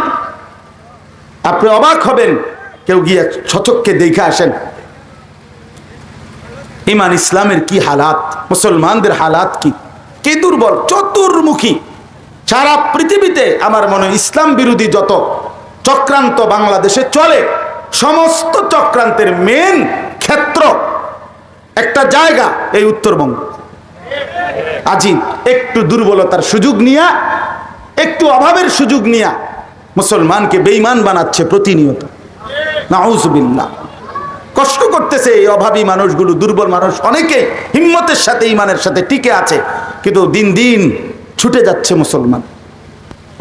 আপনি অবাক হবেন, কেউ গিয়ে সচক্ষে দেখে আসেন ইমান ইসলামের কি হালাত, মুসলমানদের হালাত কি দুর্বল, চতুর্মুখী। সারা পৃথিবীতে আমার মনে হয় ইসলাম বিরোধী যত চক্রান্ত বাংলাদেশে চলে, সমস্ত চক্রান্তের মেন ক্ষেত্র একটা জায়গা এই উত্তরবঙ্গ। আজিব, একটু দুর্বলতার সুযোগ নিয়া, একটু অভাবের সুযোগ নিয়া মুসলমানকে বেঈমান বানাচ্ছে প্রতিনিয়ত। নাউজুবিল্লাহ, কষ্ট করতেছে এই অভাবী মানুষগুলো, দুর্বল মানুষ অনেকে হিম্মতের সাথে ইমানের সাথে টিকে আছে, কিন্তু দিন দিন ছুটে যাচ্ছে মুসলমান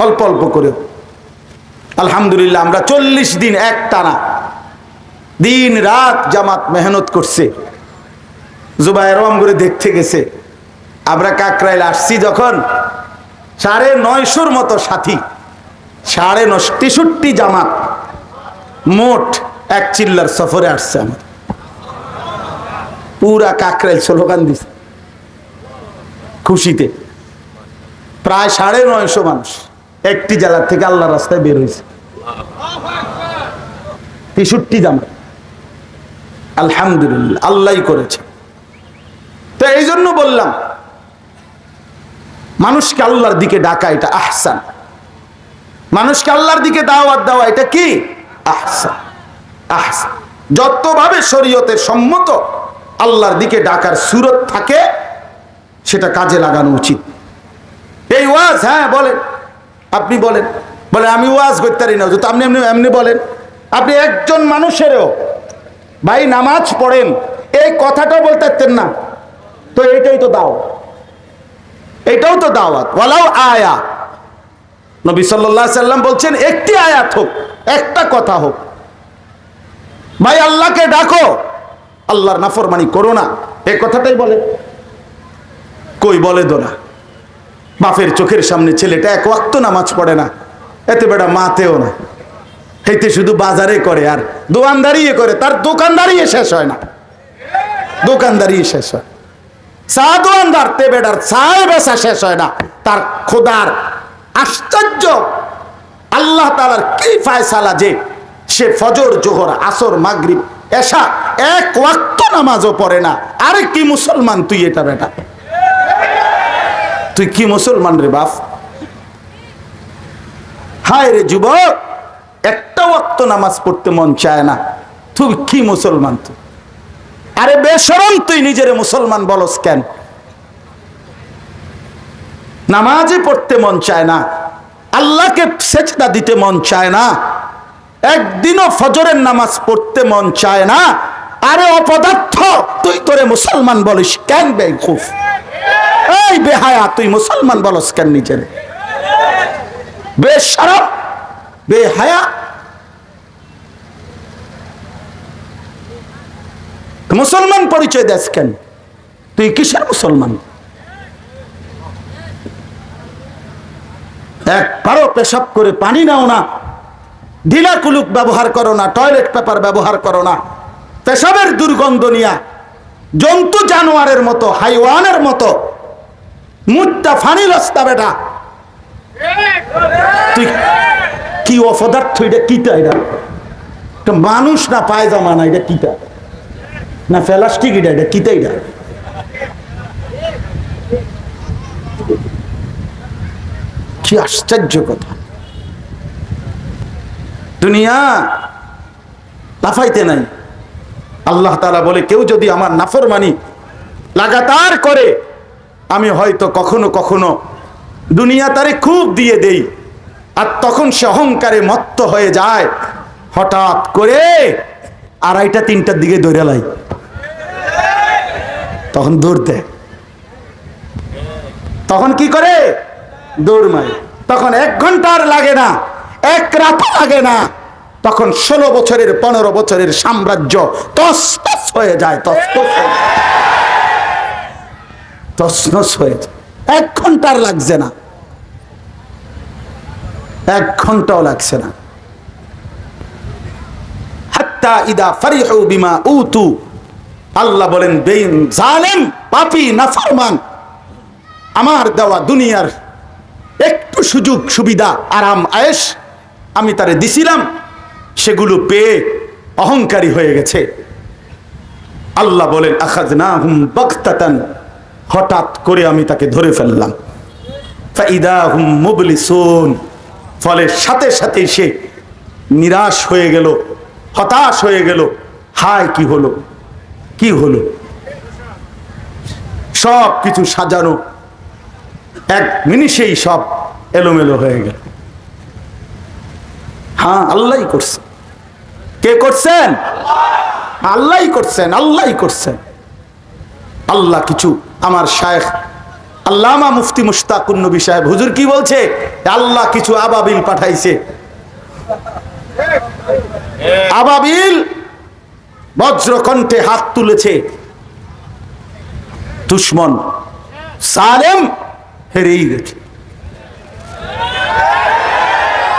অল্প অল্প করে। আলহামদুলিল্লাহ, আমরা 40 দিন এক টানা দিন রাত জামাত মেহনত করছে। জুবায়ের রহমগড়ে দেখতে গেছে, আমরা কাকরাইল আসছি যখন 950 মতো সাথী, 63 জামাত মোট এক চিল্লার সফরে আসছে। আমার পুরা কাকরাইল স্লোগান দিছে খুশিতে। প্রায় 950 মানুষ একটি জেলার থেকে আল্লাহ রাস্তায় বের হয়েছে, 63 জামাত। আলহামদুলিল্লাহ, আল্লাহই করেছে। তো এই জন্য বললাম, মানুষকে আল্লাহর দিকে ডাকা এটা আহসান, মানুষকে আল্লাহর দিকে দাওয়াত দেওয়া এটা কি আহসান। আহসান যতভাবে শরীয়তের সম্মত আল্লাহর দিকে ডাকার সুরত থাকে সেটা কাজে লাগানো উচিত। এই ওয়াজ, হ্যাঁ বলেন, আপনি বলেন, বলে আমি ওয়াজ করতে পারি না, তো আপনি এমনি বলেন। আপনি একজন মানুষেরও ভাই নামাজ পড়েন এই কথাটাও বলতে পারতেন না, তো এটাই তো দাও, এটাও তো দাওয়াত। ওয়ালাউ আয়া, নবী সাল্লাল্লাহু আলাইহি সাল্লাম বলছেন একটি আয়াত হোক, একটা কথা হোক, ভাই আল্লাহকে ডাকো, আল্লাহর নাফরমানি করো না, এই কথাটাই বলে। কই বলে দো না। বাপের চোখের সামনে ছেলেটা এক ওয়াক্ত নামাজ পড়ে না, এতে বেটা মাতেও না, এতে শুধু বাজারে করে আর দোকানদারি করে, তার দোকানদারি শেষ হয় না, দোকানদারি শেষ হয়। চা দোকানদার তে বেটার চায় বেচা শেষ হয় না, তার খোদার আশ্চর্য আল্লাহ তাআলার কি ফয়সালা যে সে ফজর, জোহর, আসর, মাগরিব, এশা এক ওয়াক্ত নামাজও পড়ে না। আরে কি মুসলমান তুই, এটা বেটা তুই কি মুসলমান রে বাপ? হায় রে যুবক, একটা ওয়াক্ত নামাজ পড়তে মন চায় না, তুই কি মুসলমান? তুই আরে বেশরম, তুই নিজের মুসলমান বলস কেন? নামাজে পড়তে মন চায় না, আল্লাহকে সেজদা দিতে মন চায় না, একদিনও ফজরের নামাজ পড়তে মন চায় না। আরে অপদার্থ, তুই তোরে মুসলমান বলিস কেন? বেকুফ, এই বেহায়া, তুই মুসলমান বলস কেন নিজের? বেশরম, বেহায়া, মুসলমান পরিচয় দেশ কেন? তুই কিসের মুসলমান? একবারও পেশাব করে পানি নাও না, ঢিলা কুলুক ব্যবহার করো না, টয়লেট পেপার ব্যবহার করো না, পেশাবের দুর্গন্ধ নিয়া জন্তু জানোয়ারের মতো, হাইওয়ানের মতো মুটটা ফানি লস্তা বেটা। তুই কি অপদার্থ, এটা কিটা? এটা মানুষ না পায়জামা না, এটা কিটা না প্লাস্টিক, এটা কিটা? এটা কি আশ্চর্য কথা! দুনিয়া লাফাইতে নাই। আল্লাহ তাআলা বলে, কেউ যদি আমার নাফরমানি লাগাতার করে, আমি হয়তো কখনো কখনো দুনিয়া তারে খুব দিয়ে দেই, আর তখন সে অহংকারে মত্ত হয়ে যায়, হঠাৎ করে 2:30-3টার দিকে দৌড়ে লাই, তখন দৌড় দেয়, তখন কি করে? দৌড় মারে। তখন 1 ঘন্টা আর লাগে না, 1 রাত লাগে না, তখন 16 বছরের 15 বছরের সাম্রাজ্য তছনছ হয়ে যায়, তছনছ হয়ে যায়। 1 ঘন্টা আর লাগছে না, 1 ঘন্টাও লাগছে না। হাত্তা ইদা ফারিহু বিমা উতু, আল্লাহ বলেন বেঈন জালেম পাপী নাফরমান আমার দেওয়া দুনিয়ার একটু সুযোগ সুবিধা আরাম আয়েশ আমি তারে দিছিলাম, সেগুলো পেয়ে অহংকারী হয়ে গেছে। আল্লাহ বলেন আখাযনাহুম বাগতাতান, হঠাৎ করে আমি তাকে ধরে ফেললাম। ফাইদা হুম মুবলিসুন, ফলে সাথে সাথে সে নিরাশ হয়ে গেল, হতাশ হয়ে গেল। হায় কি হলো, কি হলো? সব কিছু সাজানো 1 নিমিষেই সব এলোমেলো হয়ে গেল। হ্যাঁ, আল্লাহই করছে। কে করছেন? আল্লাহই করছেন, আল্লাহই করছেন। আল্লাহ কিছু, আমার শায়েখ আল্লামা মুফতি মুশতাকুন নবী সাহেব হুজুর কি বলছে? আল্লাহ কিছু আবাবিল পাঠাইছে। আবাবিল বজ্রকণ্ঠে হাত তুলেছে, দুশমন সালেম হেরেই গেছে,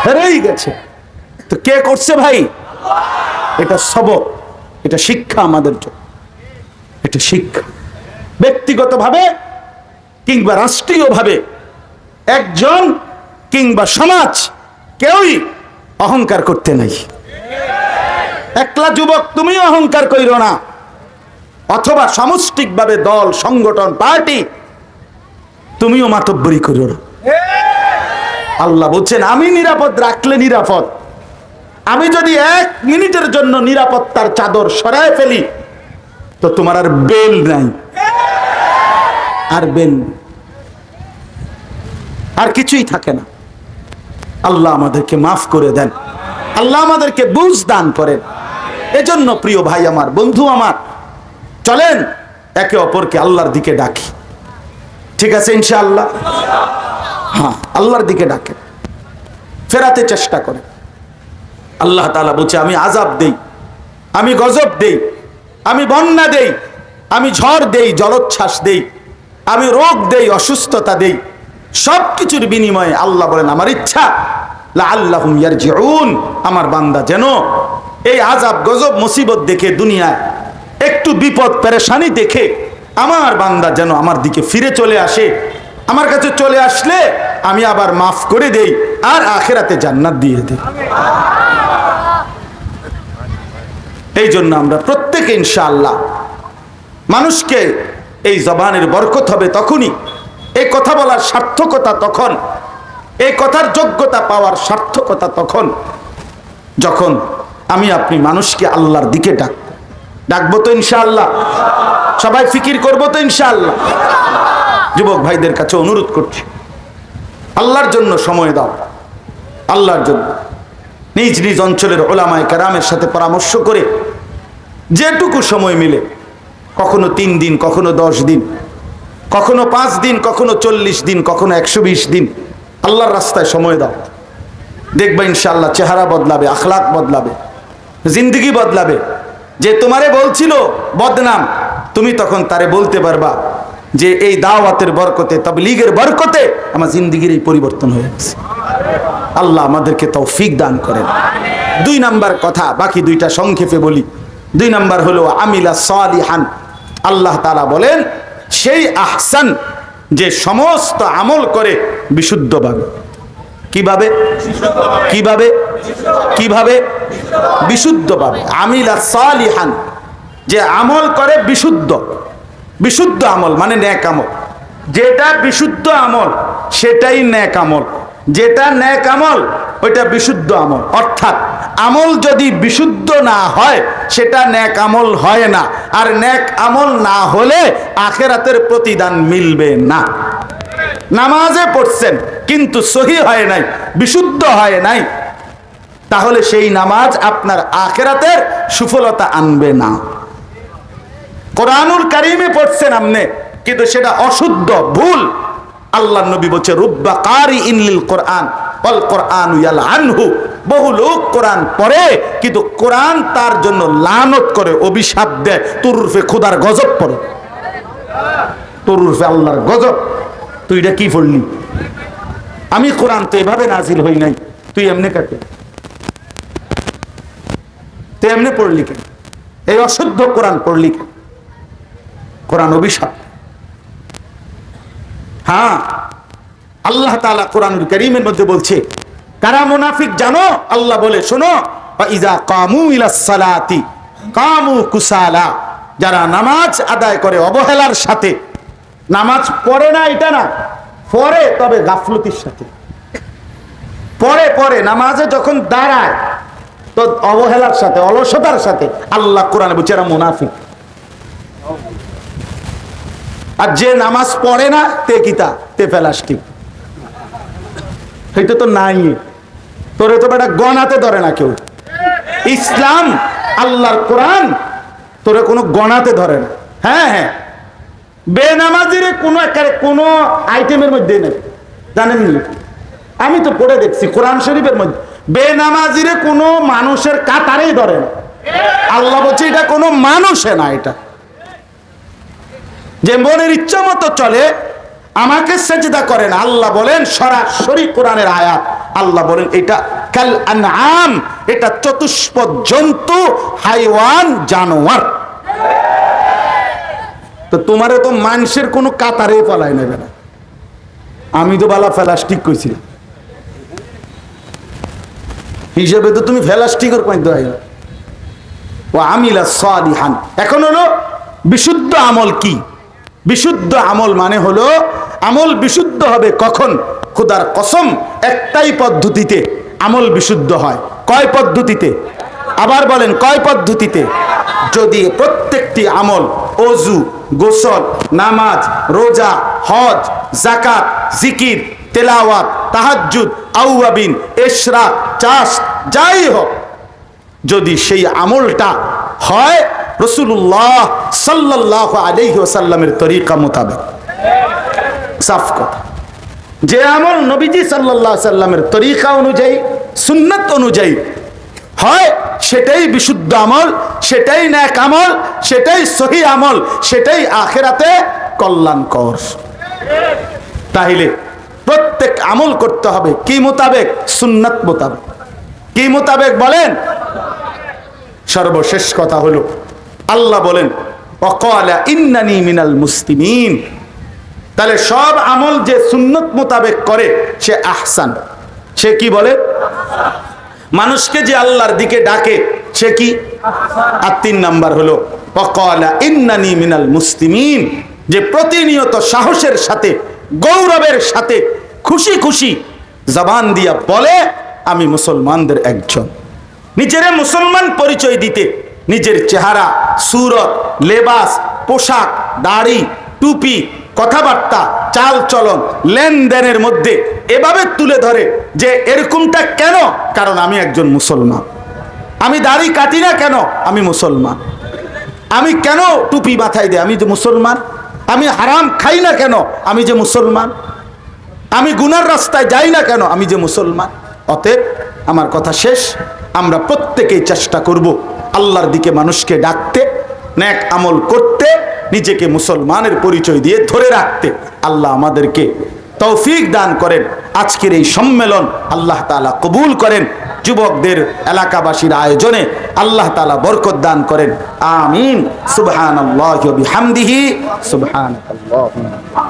হেরেই গেছে। তো কে করছে ভাই? এটা সবক, এটা শিক্ষা আমাদের জন্য, এটা শিক্ষা। ব্যক্তিগতভাবে কিংবা রাষ্ট্রীয়ভাবে একজন কিংবা সমাজ কেউই অহংকার করতে নাই। একলা যুবক তুমি অহংকার কইরো না, অথবা সামষ্টিকভাবে দল সংগঠন পার্টি তুমিও মাতব্বরি করিও না। আল্লাহ বলছেন আমি নিরাপদ রাখলে নিরাপদ। আমি যদি 1 মিনিটের জন্য নিরাপত্তার চাদর সরায় ফেলি তো তোমার আর বেল নাই, আর বেল আর কিছুই থাকে না। আল্লাহ আমাদেরকে মাফ করে দেন, আল্লাহ আমাদেরকে বুঝ দান করেন। এজন্য প্রিয় ভাই আমার, বন্ধু আমার, চলেন একে অপরকে আল্লাহর দিকে ডাকি। ঠিক আছে ইনশাআল্লাহ? হ্যাঁ, আল্লাহর দিকে ডাকেন, ফেরাতে চেষ্টা করেন। আল্লাহ তাআলা বলছে আমি আযাব দেই, আমি গজব দেই, আমি বন্যা দেই, আমি ঝড় দেই, জলোচ্ছ্বাস দেই, আমি রোগ দেই, অসুস্থতা দেই, সবকিছুর বিনিময়ে আল্লাহ বলেন আমার ইচ্ছা লাআল্লাহুম ইয়ারজিউন, আমার বান্দা যেন এই আযাব গজব মুসিবত দেখে, দুনিয়ায় একটু বিপদ পেরেশানি দেখে আমার বান্দা যেন আমার দিকে ফিরে চলে আসে। আমার কাছে চলে আসলে আমি আবার মাফ করে দেই আর আখিরাতে জান্নাত দিয়ে দেই। এই জন্য আমরা প্রত্যেকে ইনশাআল্লাহ মানুষকে, এই জবানের বরকত হবে তখনই, এই কথা বলার সার্থকতা তখন, এই কথার যোগ্যতা পাওয়ার সার্থকতা তখন যখন আমি আপনি মানুষকে আল্লাহর দিকে ডাকবো তো ইনশাআল্লাহ। সবাই ফিকির করবো তো ইনশাআল্লাহ। যুবক ভাইদের কাছে অনুরোধ করছি, আল্লাহর জন্য সময় দাও, আল্লাহর জন্য নিজ নিজ অঞ্চলের উলামায়ে কেরামের সাথে পরামর্শ করে যেটুকু সময় মিলে, কখনো 3 দিন, কখনো 10 দিন, কখনো 5 দিন, কখনো 40 দিন, কখনো 120 দিন আল্লাহর রাস্তায় সময় দাও। দেখবা ইনশাআল্লাহ চেহারা বদলাবে, আখলাক বদলাবে, জিন্দগি বদলাবে। যে তোমারে বলছিল বদনাম, তুমি তখন তারে বলতে পারবা যে এই দাওয়াতের বরকতে, তাবলীগের বরকতে আমার জিন্দগির এই পরিবর্তন হয়ে গেছে। আল্লাহ আমাদেরকে তৌফিক দান করেন। 2 নাম্বার কথা, বাকি 2টা সংক্ষেপে বলি। 2 নাম্বার হলো আমিলা সালিহান। আল্লাহ তাআলা বলেন সেই আহসান যে সমস্ত আমল করে বিশুদ্ধভাবে। কিভাবে? কিভাবে? কিভাবে? বিশুদ্ধভাবে। আমিলা সালিহান, যে আমল করে বিশুদ্ধ। বিশুদ্ধ আমল মানে নেক আমল। যেটা বিশুদ্ধ আমল সেটাই নেক আমল, যেটা নেক আমল ওইটা বিশুদ্ধ আমল। অর্থাৎ আমল যদি বিশুদ্ধ না হয় সেটা নেক আমল হয় না, আর নেক আমল না হলে আখিরাতের প্রতিদান মিলবে না। নামাজে পড়ছেন কিন্তু সহি হয় নাই, বিশুদ্ধ হয় নাই, তাহলে সেই নামাজ আপনার আখিরাতের সুফলতা আনবে না। কোরআনুল কারীমে পড়ছেন আপনি কিন্তু সেটা অশুদ্ধ, ভুল, আল্লাহর নবী বলছে রুব্বা কারিইন লিল কোরআন ওয়াল কোরআনু ইয়ালআনহু, বহু লোক কোরআন পড়ে কিন্তু কোরআন তার জন্য লানত করে, অভিশাপ দেয়। তোর উরফে খোদার গজব পড়ে, তোর উরফে আল্লাহর গজব। তুই এটা কি পড়লি? আমি কোরআন তো এভাবে নাজিল হই নাই, তুই এমনি কাটে, তুই এমনি পড়লি কেন? এই অশুদ্ধ কোরআন পড়লি কেন? কোরআন অভিশাপ। হ্যাঁ, আল্লাহ তাআলা কোরআনুল কারীমের মধ্যে বলছে কারা মুনাফিক জানো? আল্লাহ বলে শোনো, ইযা কামু ইলাস সালাতি কামু কুসালা, যারা নামাজ আদায় করে অবহেলার সাথে, নামাজ পড়ে না এটা না, পড়ে তবে গাফলতির সাথে, পড়ে নামাজে যখন দাঁড়ায় তো অবহেলার সাথে, অলসতার সাথে। আল্লাহ কোরআনে বলছে এরা মুনাফিক। আর যে নামাজ পড়ে না তে কিতা, তে প্লাস্টিক, এটা তো নাই, তোরে তো বেটা গণাতে ধরে না কেউ। ইসলাম আল্লাহর কোরআন তোরে কোনো গণাতে ধরে না। হ্যাঁ হ্যাঁ, বেনামাজিরে কোনো আইটেমের মধ্যে নেই, জানেন নি? আমি তো পড়ে দেখছি কোরআন শরীফের মধ্যে বেনামাজিরে কোনো মানুষের কাতারেই ধরে না। আল্লাহ বলছে এটা কোনো মানুষে না, এটা যে মনের ইচ্ছা মতো চলে, আমাকে সেজদা করে না। আল্লাহ বলেন সরাসরি কোরআনের আয়াত, আল্লাহ বলেন এটা কাল আনআম, এটা চতুষ্পদ জন্তু, হাইওয়ান, জানোয়ার। তো তোমারে তো মানুষের কোনো কাতারে ফেলায় নেবে না। আমি তো বালা প্লাস্টিক কইছিলাম, হিসেবে তো তুমি প্লাস্টিকের কইতে হয়। ও আমিলা সালিহান, এখন হলো বিশুদ্ধ আমল কি? বিশুদ্ধ আমল মানে হলো আমল বিশুদ্ধ হবে কখন? খোদার কসম, একটাই পদ্ধতিতে আমল বিশুদ্ধ হয়। কয় পদ্ধতিতে? আবার বলেন কয় পদ্ধতিতে? যদি প্রত্যেকটি আমল, ওযু, গোসল, নামাজ, রোজা, হজ, যাকাত, জিকির, তেলাওয়াত, তাহাজ্জুদ, আউয়াবিন, ইশরাক, চাষ, যাই হোক, যদি সেই আমলটা হয় রাসূলুল্লাহ সাল্লাল্লাহু আলাইহি ওয়াসাল্লামের তরিকা মোতাবেক, সাফ কথা, যে আমল নবীজি সাল্লাল্লাহু আলাইহি ওয়াসাল্লামের তরিকা অনুযায়ী, সুন্নাত অনুযায়ী হয়, সেটাই বিশুদ্ধ আমল, সেটাই নেক আমল, সেটাই সহি আমল, সেটাই আখিরাতে কল্যাণকর। তাহলে প্রত্যেক আমল করতে হবে কি মোতাবেক? সুন্নাত মোতাবেক। কি মোতাবেক বলেন? সর্বশেষ কথা হলো আল্লাহ বলেন ওয়াকালা ইন্নানি মিনাল মুসলিমিন। তাহলে সব আমল যে সুন্নত মোতাবেক করে সে আহসান, সে কি বলে? মানুষকে যে আল্লাহর দিকে ডাকে সে কি? আর 3 নাম্বার হলো ওয়াকালা ইন্নানি মিনাল মুসলিমিন, যে প্রতিনিয়ত সাহসের সাথে, গৌরবের সাথে, খুশি খুশি জবান দিয়া বলে আমি মুসলমানদের একজন। নিজের মুসলমান পরিচয় দিতে নিজের চেহারা, সুরত, লেবাস, পোশাক, দাড়ি, টুপি, কথাবার্তা, চাল চলন, লেনদেনের মধ্যে এভাবে তুলে ধরে যে এরকমটা কেন? কারণ আমি একজন মুসলমান। আমি দাড়ি কাটি না কেন? আমি মুসলমান। আমি কেন টুপি মাথায় দেয়? আমি যে মুসলমান। আমি হারাম খাই না কেন? আমি যে মুসলমান। আমি গুনার রাস্তায় যাই না কেন? আমি যে মুসলমান। অতএব আমার কথা শেষ, আমরা প্রত্যেকেই চেষ্টা করব আল্লাহর দিকে মানুষকে ডাকতে, নেক আমল করতে, নিজেকে মুসলমানের পরিচয় দিয়ে ধরে রাখতে। আল্লাহ আমাদেরকে তৌফিক দান করেন। আজকের এই সম্মেলন আল্লাহ তাআলা কবুল করেন। যুবকদের, এলাকাবাসীর আয়োজনে আল্লাহ তাআলা বরকত দান করেন। আমিন। সুবহানাল্লাহি ওয়া বিহামদিহি, সুবহানাল্লাহ।